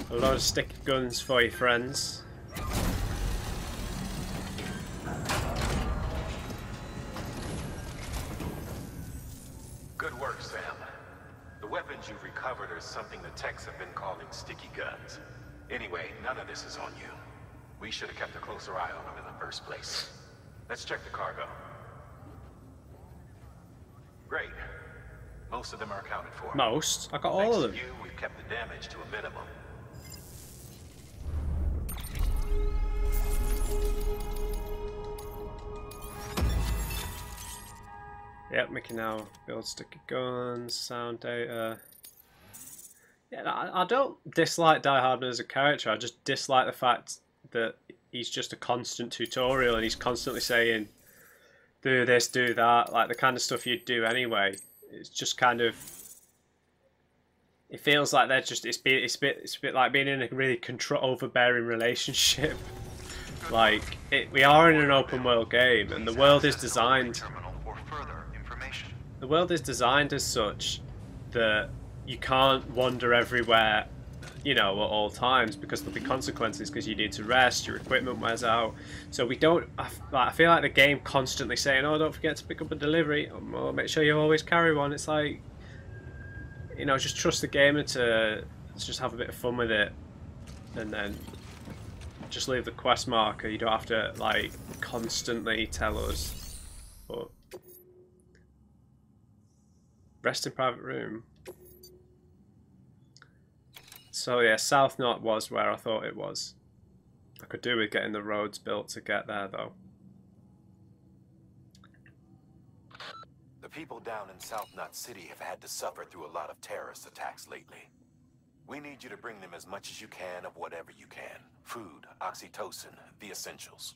A lot of sticky guns for you, friends. Good work, Sam. The weapons you've recovered are something the techs have been calling sticky guns. Anyway, none of this is on you. We should have kept a closer eye on them in the first place. Let's check the cargo. Great. Most of them are accounted for. Most? I got all of them. Thanks to you, we've kept the damage to a minimum. Yep, we can now build sticky guns, sound data. Yeah, I don't dislike Die Hardman as a character, I just dislike the fact that he's just a constant tutorial and he's constantly saying, do this, do that, like the kind of stuff you'd do anyway. It's just kind of... It feels like they're just... It's a bit like being in a really overbearing relationship. Like, we are in an open world game and the world is designed... The world is designed as such that you can't wander everywhere, you know, at all times because there'll be consequences because you need to rest, your equipment wears out. So we don't... I feel like the game constantly saying, oh, don't forget to pick up a delivery, or make sure you always carry one. It's like, you know, just trust the gamer to just have a bit of fun with it and then just leave the quest marker. You don't have to, like, constantly tell us. But... Rest in private room. So yeah, South Knot was where I thought it was. I could do with getting the roads built to get there though. The people down in South Knot City have had to suffer through a lot of terrorist attacks lately. We need you to bring them as much as you can of whatever you can. Food, oxytocin, the essentials.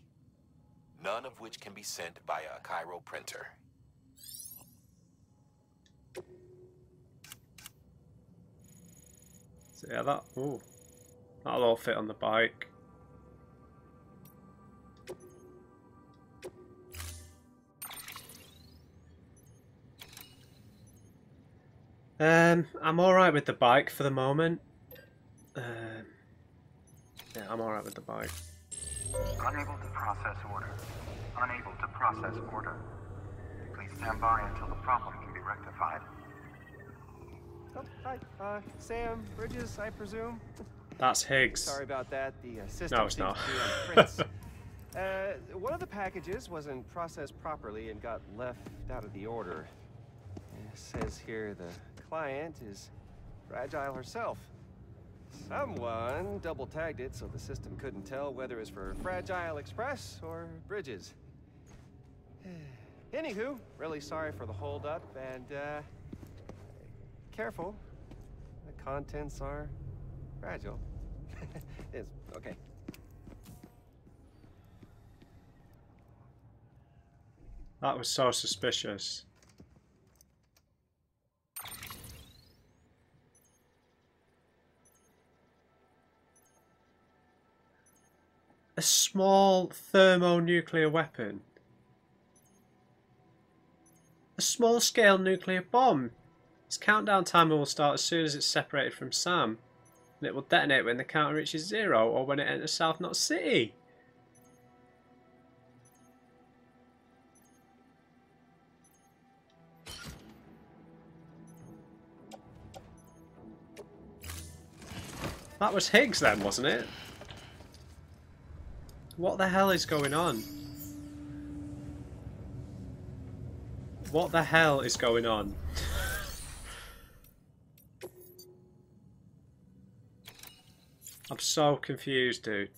None of which can be sent via a Cairo printer. So yeah, that'll all fit on the bike. I'm alright with the bike for the moment. Yeah, I'm alright with the bike. Unable to process order. Unable to process order. Please stand by until the problem can be rectified. Oh, hi. Sam, Bridges, I presume? That's Higgs. Sorry about that. The system no, it's seems not. to be on prints. One of the packages wasn't processed properly and got left out of the order. It says here the client is Fragile herself. Someone double-tagged it so the system couldn't tell whether it's for Fragile Express or Bridges. Anywho, really sorry for the holdup and, careful. The contents are fragile. It's okay. That was so suspicious. A small thermonuclear weapon. A small-scale nuclear bomb. Its countdown timer will start as soon as it's separated from Sam, and it will detonate when the counter reaches 0 or when it enters South Knot City. That was Higgs then, wasn't it? What the hell is going on? What the hell is going on? I'm so confused, dude.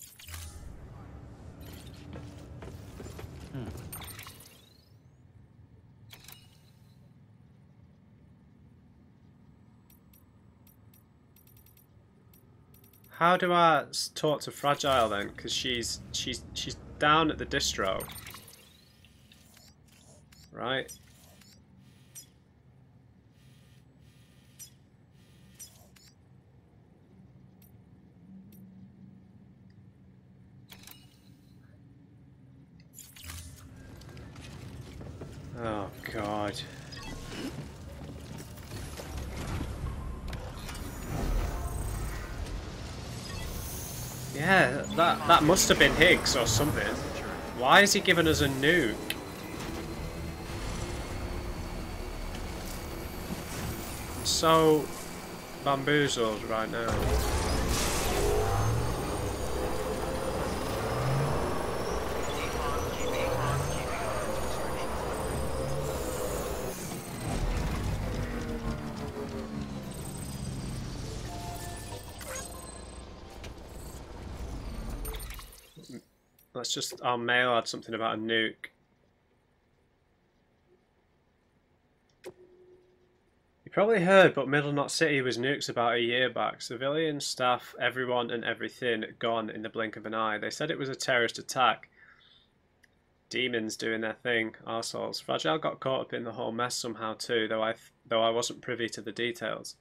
How do I talk to Fragile then? Because she's down at the distro, right? Oh God. Yeah, that must have been Higgs or something. Why is he giving us a nuke? I'm so bamboozled right now. Let's just... Our mail had something about a nuke. Probably heard, but Middle Knot City was nukes about a year back. Civilian staff, everyone and everything gone in the blink of an eye. They said it was a terrorist attack. Demons doing their thing, arseholes. Fragile got caught up in the whole mess somehow too, though I wasn't privy to the details.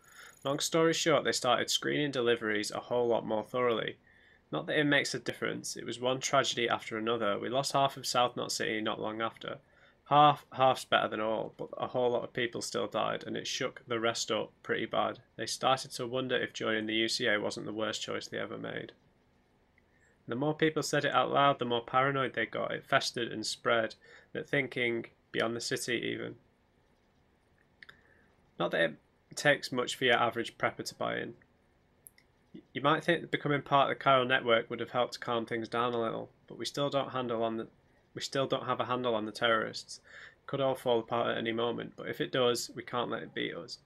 Long story short, they started screening deliveries a whole lot more thoroughly. Not that it makes a difference, it was one tragedy after another. We lost half of South Knot City not long after. Half's better than all, but a whole lot of people still died, and it shook the rest up pretty bad. They started to wonder if joining the UCA wasn't the worst choice they ever made. The more people said it out loud, the more paranoid they got. It festered and spread, that thinking beyond the city even. Not that it takes much for your average prepper to buy in. You might think that becoming part of the chiral network would have helped calm things down a little, but we still don't have a handle on the terrorists. It could all fall apart at any moment, but if it does, we can't let it beat us.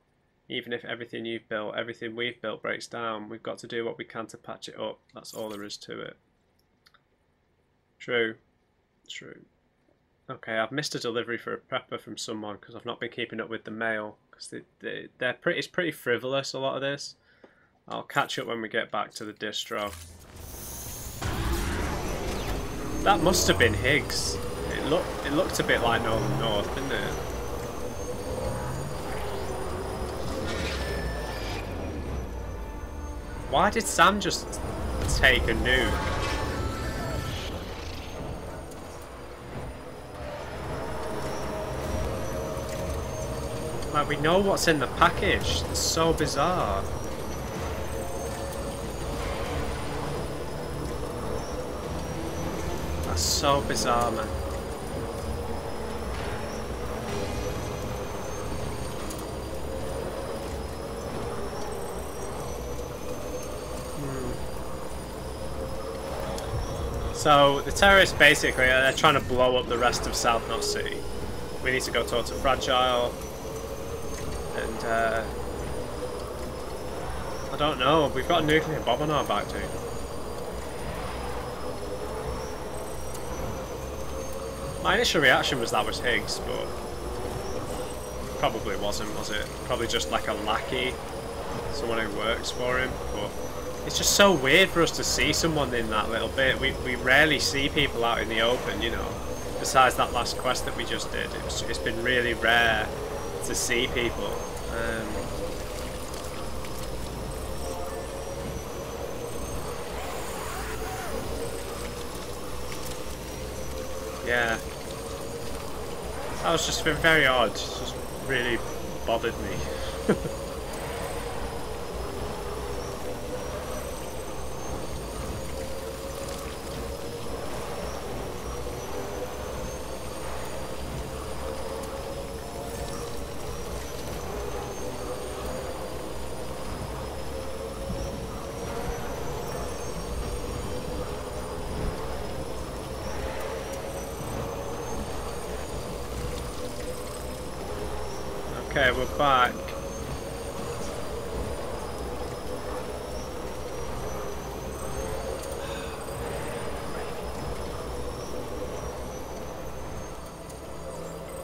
Even if everything you've built, everything we've built breaks down, we've got to do what we can to patch it up. That's all there is to it. True. True. Okay, I've missed a delivery for a prepper from someone because I've not been keeping up with the mail. Because it's pretty frivolous, a lot of this. I'll catch up when we get back to the distro. That must have been Higgs. It looked a bit like Northern North, didn't it? Why did Sam just take a nuke? Like, we know what's in the package. It's so bizarre. That's so bizarre, man. So the terrorists basically they're trying to blow up the rest of South Knot City. We need to go talk to Fragile. And I don't know, we've got a nuclear bomb on our back, dude. My initial reaction was that was Higgs, but probably wasn't, was it? Probably just like a lackey, someone who works for him. But it's just so weird for us to see someone in that little bit. We rarely see people out in the open, you know. Besides that last quest that we just did, it's been really rare to see people. Yeah, that was just been very odd. It just really bothered me. Okay, we're back.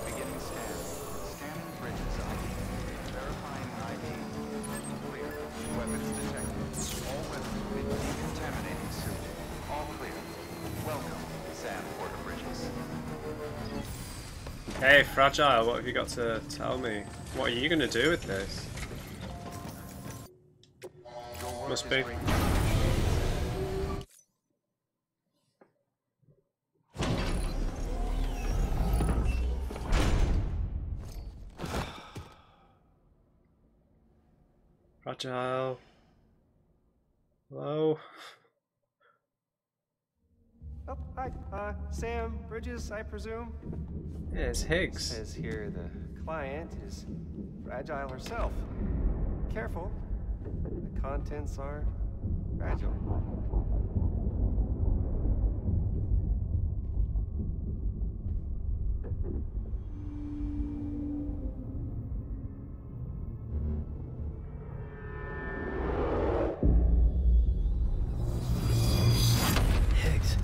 Beginning scan. Scanning bridges ID. Verifying ID. Clear. Weapons detected. All weapons with decontaminating suit. All clear. Welcome, Sam Porter Bridges. Hey, Fragile, what have you got to tell me? What are you going to do with this? Must be. Fragile. Hello? Oh, hi. Sam Bridges, I presume? Yeah, it's Higgs. It says here the client is Fragile herself. Careful. The contents are fragile. Higgs.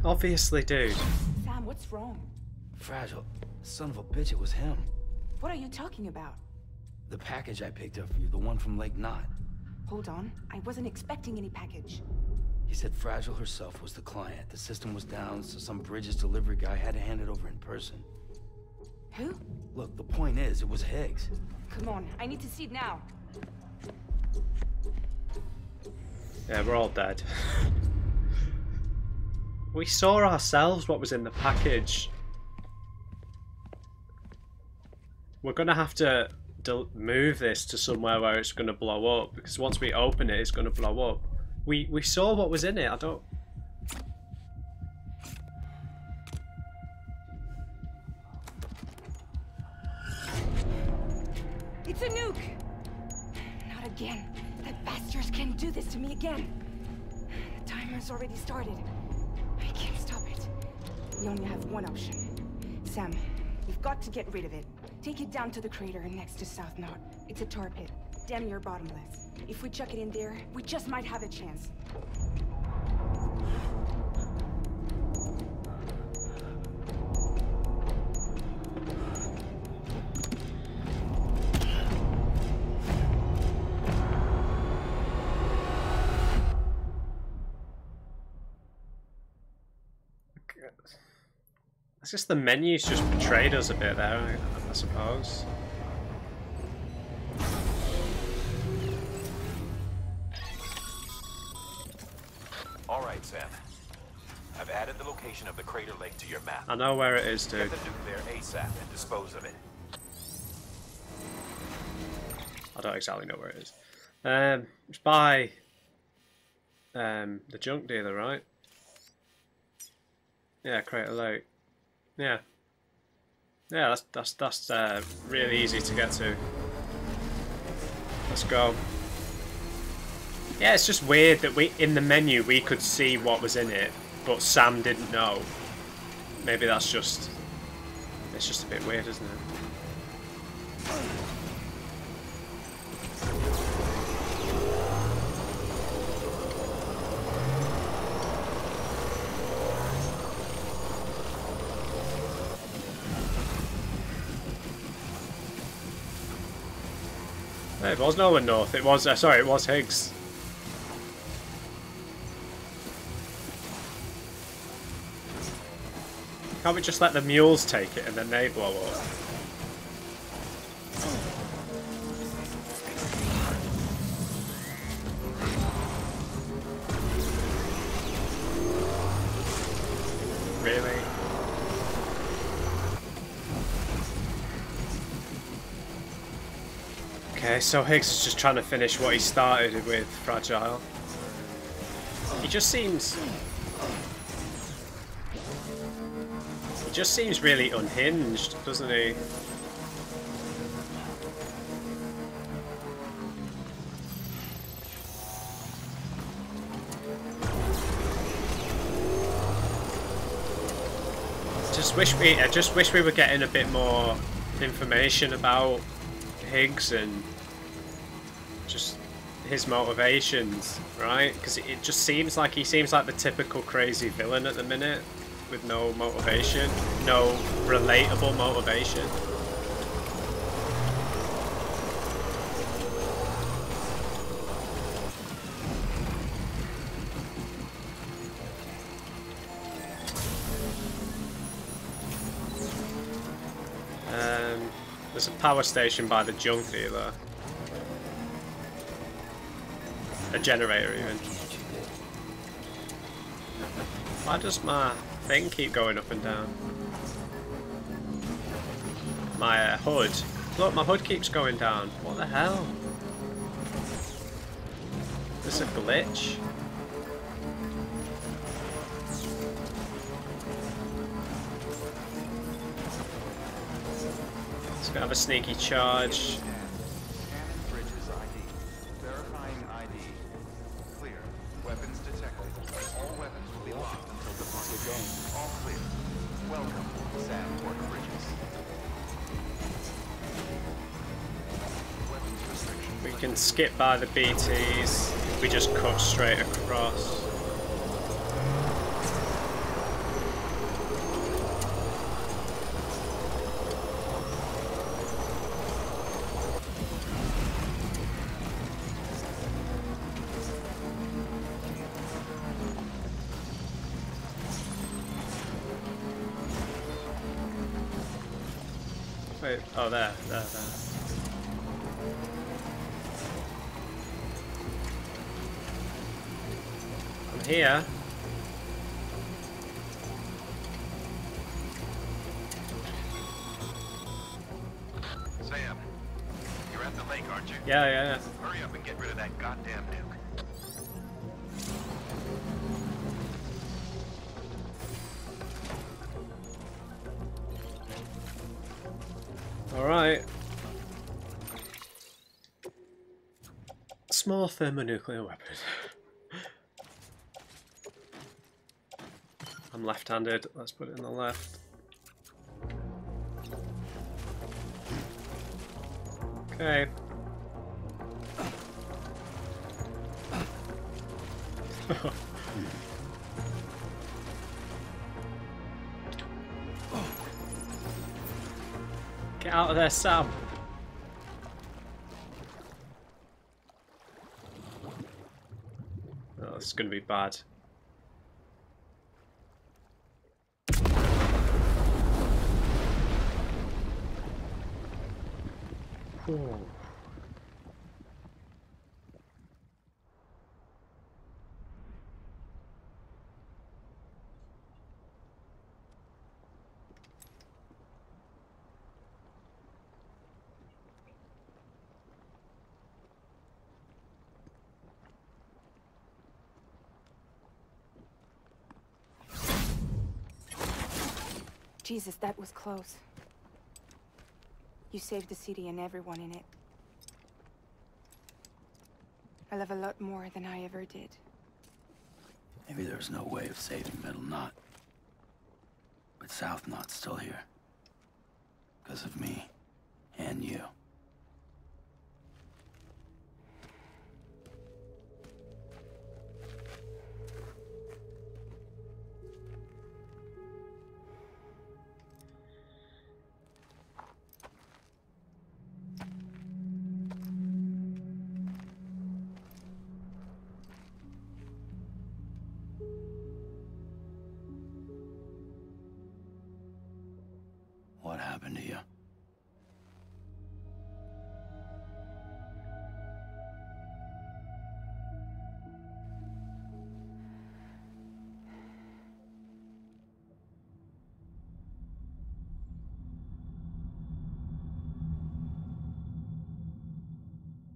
Obviously, dude. Sam, what's wrong? Fragile. Son of a bitch, it was him. What are you talking about? The package I picked up for you, the one from Lake Knot. Hold on. I wasn't expecting any package. He said Fragile herself was the client. The system was down, so some Bridges delivery guy had to hand it over in person. Who? Look, the point is, it was Higgs. Come on, I need to see it now. Yeah, we're all dead. We saw ourselves what was in the package. We're gonna have to move this to somewhere where it's gonna blow up, because once we open it, it's gonna blow up. We saw what was in it. I don't. It's a nuke. Not again. That bastards can't do this to me again. The timer's already started. I can't stop it. We only have one option. Sam, we've got to get rid of it. Take it down to the crater next to South Knot. It's a tar pit, damn near bottomless. If we chuck it in there, we just might have a chance. It's just the menus just betrayed us a bit there, I suppose. All right, Sam. I've added the location of the crater lake to your map. I know where it is, dude. Get the nuke there ASAP and dispose of it. I don't exactly know where it is. It's by the junk dealer, right? Yeah, Crater Lake. Yeah. Yeah, that's really easy to get to. Let's go. Yeah, it's just weird that in the menu we could see what was in it, but Sam didn't know. Maybe that's just... It's just a bit weird, isn't it? It was no one north. It was sorry, it was Higgs. Can't we just let the mules take it and then they blow up? Really? Okay, so Higgs is just trying to finish what he started with Fragile. He just seems really unhinged, doesn't he? I just wish we were getting a bit more information about Higgs and just his motivations, right? Because it just seems like he seems like the typical crazy villain at the minute, with no motivation, no relatable motivation. There's a power station by the junk dealer. A generator even. Why does my thing keep going up and down? My hood. Look, my hood keeps going down. What the hell? Is this a glitch? It's gonna have a sneaky charge. Scanning Bridges ID. Verifying ID. Clear. Weapons detected. All weapons will be locked until departure. All clear. Welcome, Sam Porter Bridges. Weapons restrictions. We can skip by the BTs. We just cut straight across. Wait, oh, there. I'm here. Sam, you're at the lake, aren't you? Yeah. Hurry up and get rid of that goddamn nuke. Alright. Small thermonuclear weapon. I'm left-handed. Let's put it in the left. Okay. Get out of there, Sam. Oh, this is going to be bad. Ooh. Jesus, that was close. You saved the city and everyone in it. I love a lot more than I ever did. Maybe there's no way of saving Middle Knot. But South Knot's still here. Because of me. And you. What happened to you?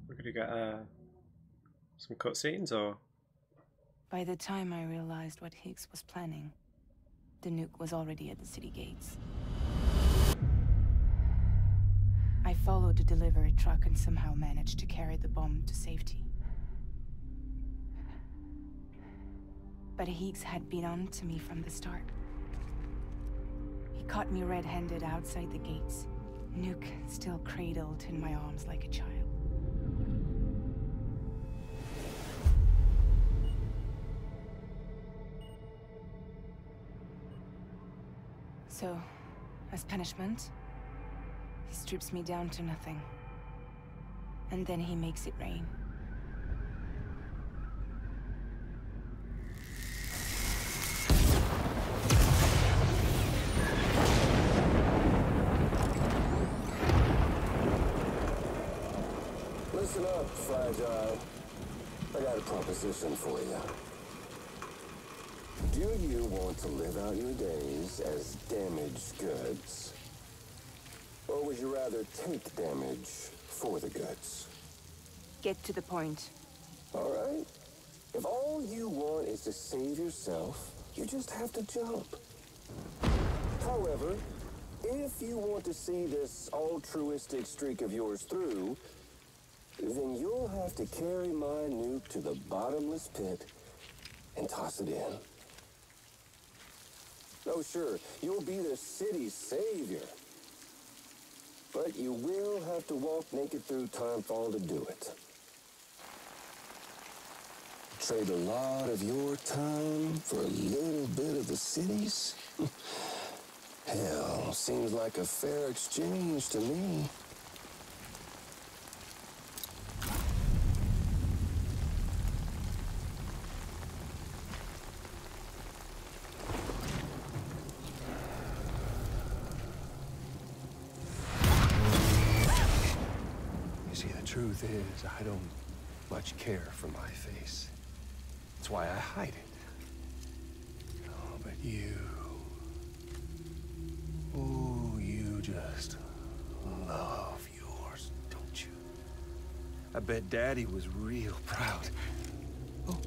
We're gonna get some cutscenes, or? By the time I realized what Higgs was planning, the nuke was already at the city gates. I followed the delivery truck and somehow managed to carry the bomb to safety. But Higgs had been on to me from the start. He caught me red-handed outside the gates, Nuke still cradled in my arms like a child. So, as punishment, he strips me down to nothing. And then he makes it rain. Listen up, Fragile. I got a proposition for you. Do you want to live out your days as damaged goods? Or would you rather take damage for the goods? Get to the point. All right. If all you want is to save yourself, you just have to jump. However, if you want to see this altruistic streak of yours through, then you'll have to carry my nuke to the bottomless pit and toss it in. Oh, sure, you'll be the city's savior. But you will have to walk naked through Timefall to do it. Trade a lot of your time for a little bit of the city's? Hell, seems like a fair exchange to me. truth is, I don't much care for my face. That's why I hide it. Oh, but you... Ooh, you just love yours, don't you? I bet Daddy was real proud. Oh.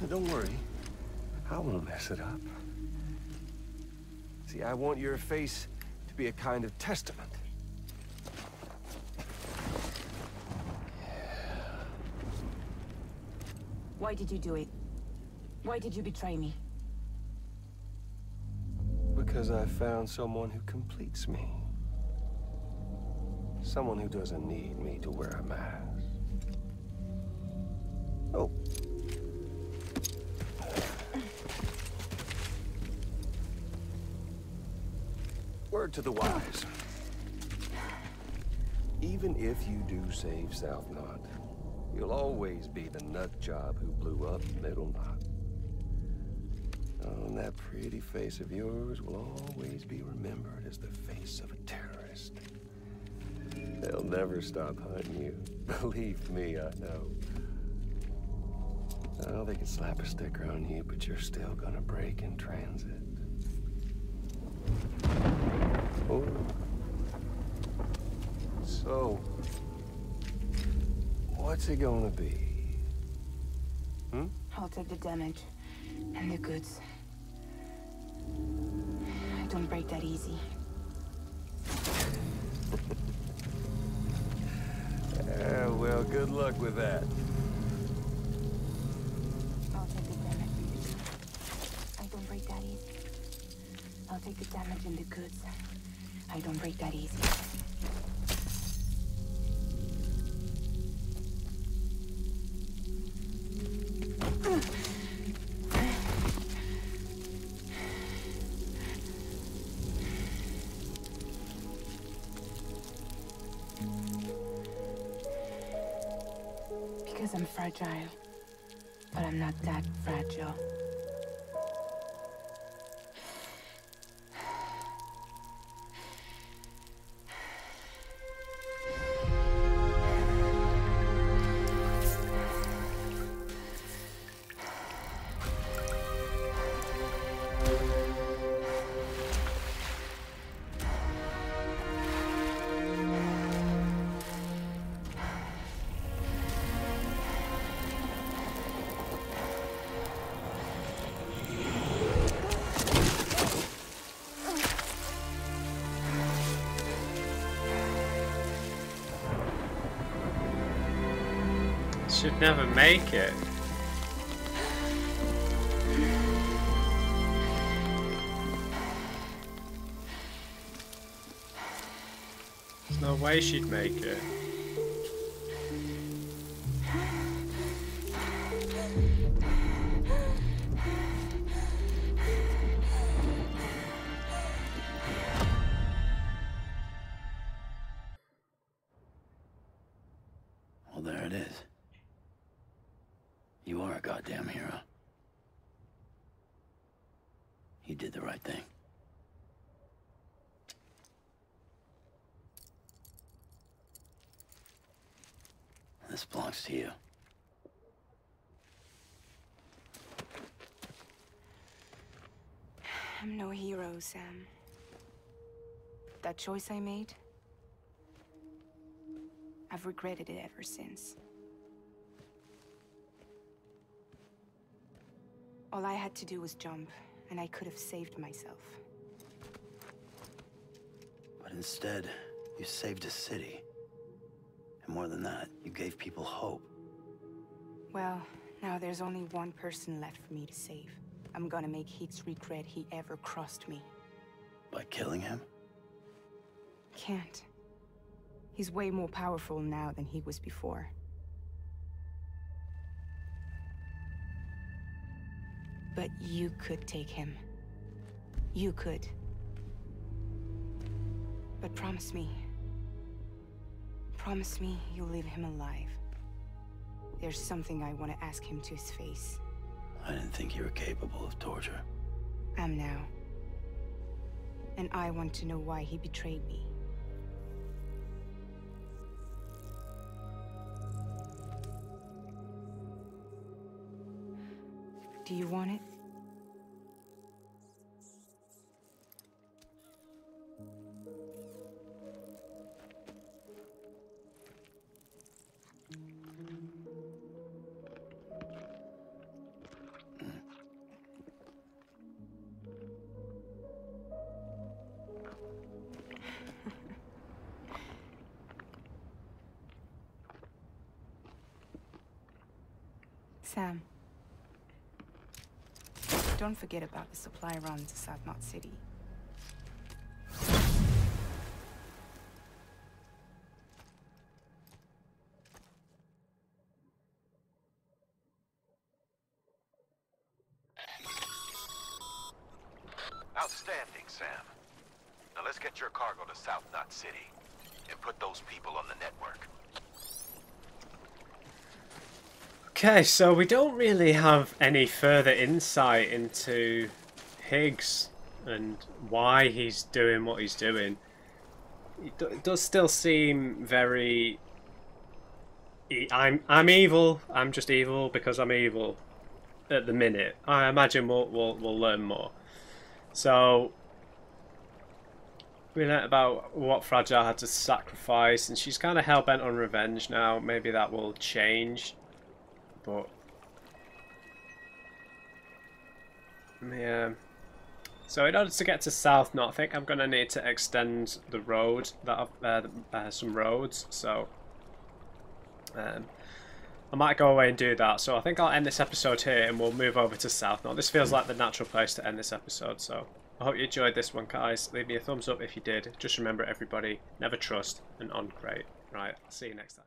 Don't worry. I won't mess it up. See, I want your face to be a kind of testament. Why did you do it? Why did you betray me? Because I found someone who completes me. Someone who doesn't need me to wear a mask. Oh. Word to the wise. Even if you do save South Knot, you'll always be the nut job who blew up Middle Knot. Oh, and that pretty face of yours will always be remembered as the face of a terrorist. They'll never stop hunting you. Believe me, I know. Oh, they can slap a sticker on you, but you're still gonna break in transit. Oh. So, what's it gonna be? Hmm? I'll take the damage and the goods. I don't break that easy. Well, good luck with that. I'll take the damage. I don't break that easy. I'll take the damage and the goods. I don't break that easy. Because I'm fragile, but I'm not that fragile. Should never make it. There's no way she'd make it. Well, there it is. You are a goddamn hero. You did the right thing. This belongs to you. I'm no hero, Sam. That choice I made, I've regretted it ever since. All I had to do was jump, and I could have saved myself. But instead, you saved a city. And more than that, you gave people hope. Well, now there's only one person left for me to save. I'm gonna make Heath's regret he ever crossed me. By killing him? Can't. He's way more powerful now than he was before. But you could take him. You could. But promise me. Promise me you'll leave him alive. There's something I want to ask him to his face. I didn't think you were capable of torture. I'm now. And I want to know why he betrayed me. Do you want it? Sam, don't forget about the supply run to South Knot City. Outstanding, Sam. Now let's get your cargo to South Knot City and put those people on the network. Okay, so we don't really have any further insight into Higgs and why he's doing what he's doing. It does still seem very... I'm evil. I'm just evil because I'm evil at the minute. I imagine we'll learn more. So we learnt about what Fragile had to sacrifice, and she's kind of hell-bent on revenge now. Maybe that will change. But yeah, so in order to get to South Knot, I think I'm gonna need to extend the road that I've some roads. So I might go away and do that. So I think I'll end this episode here, and we'll move over to South Knot. This feels like the natural place to end this episode. So I hope you enjoyed this one, guys. Leave me a thumbs up if you did. Just remember, everybody, never trust an on-crate. Right, I'll see you next time.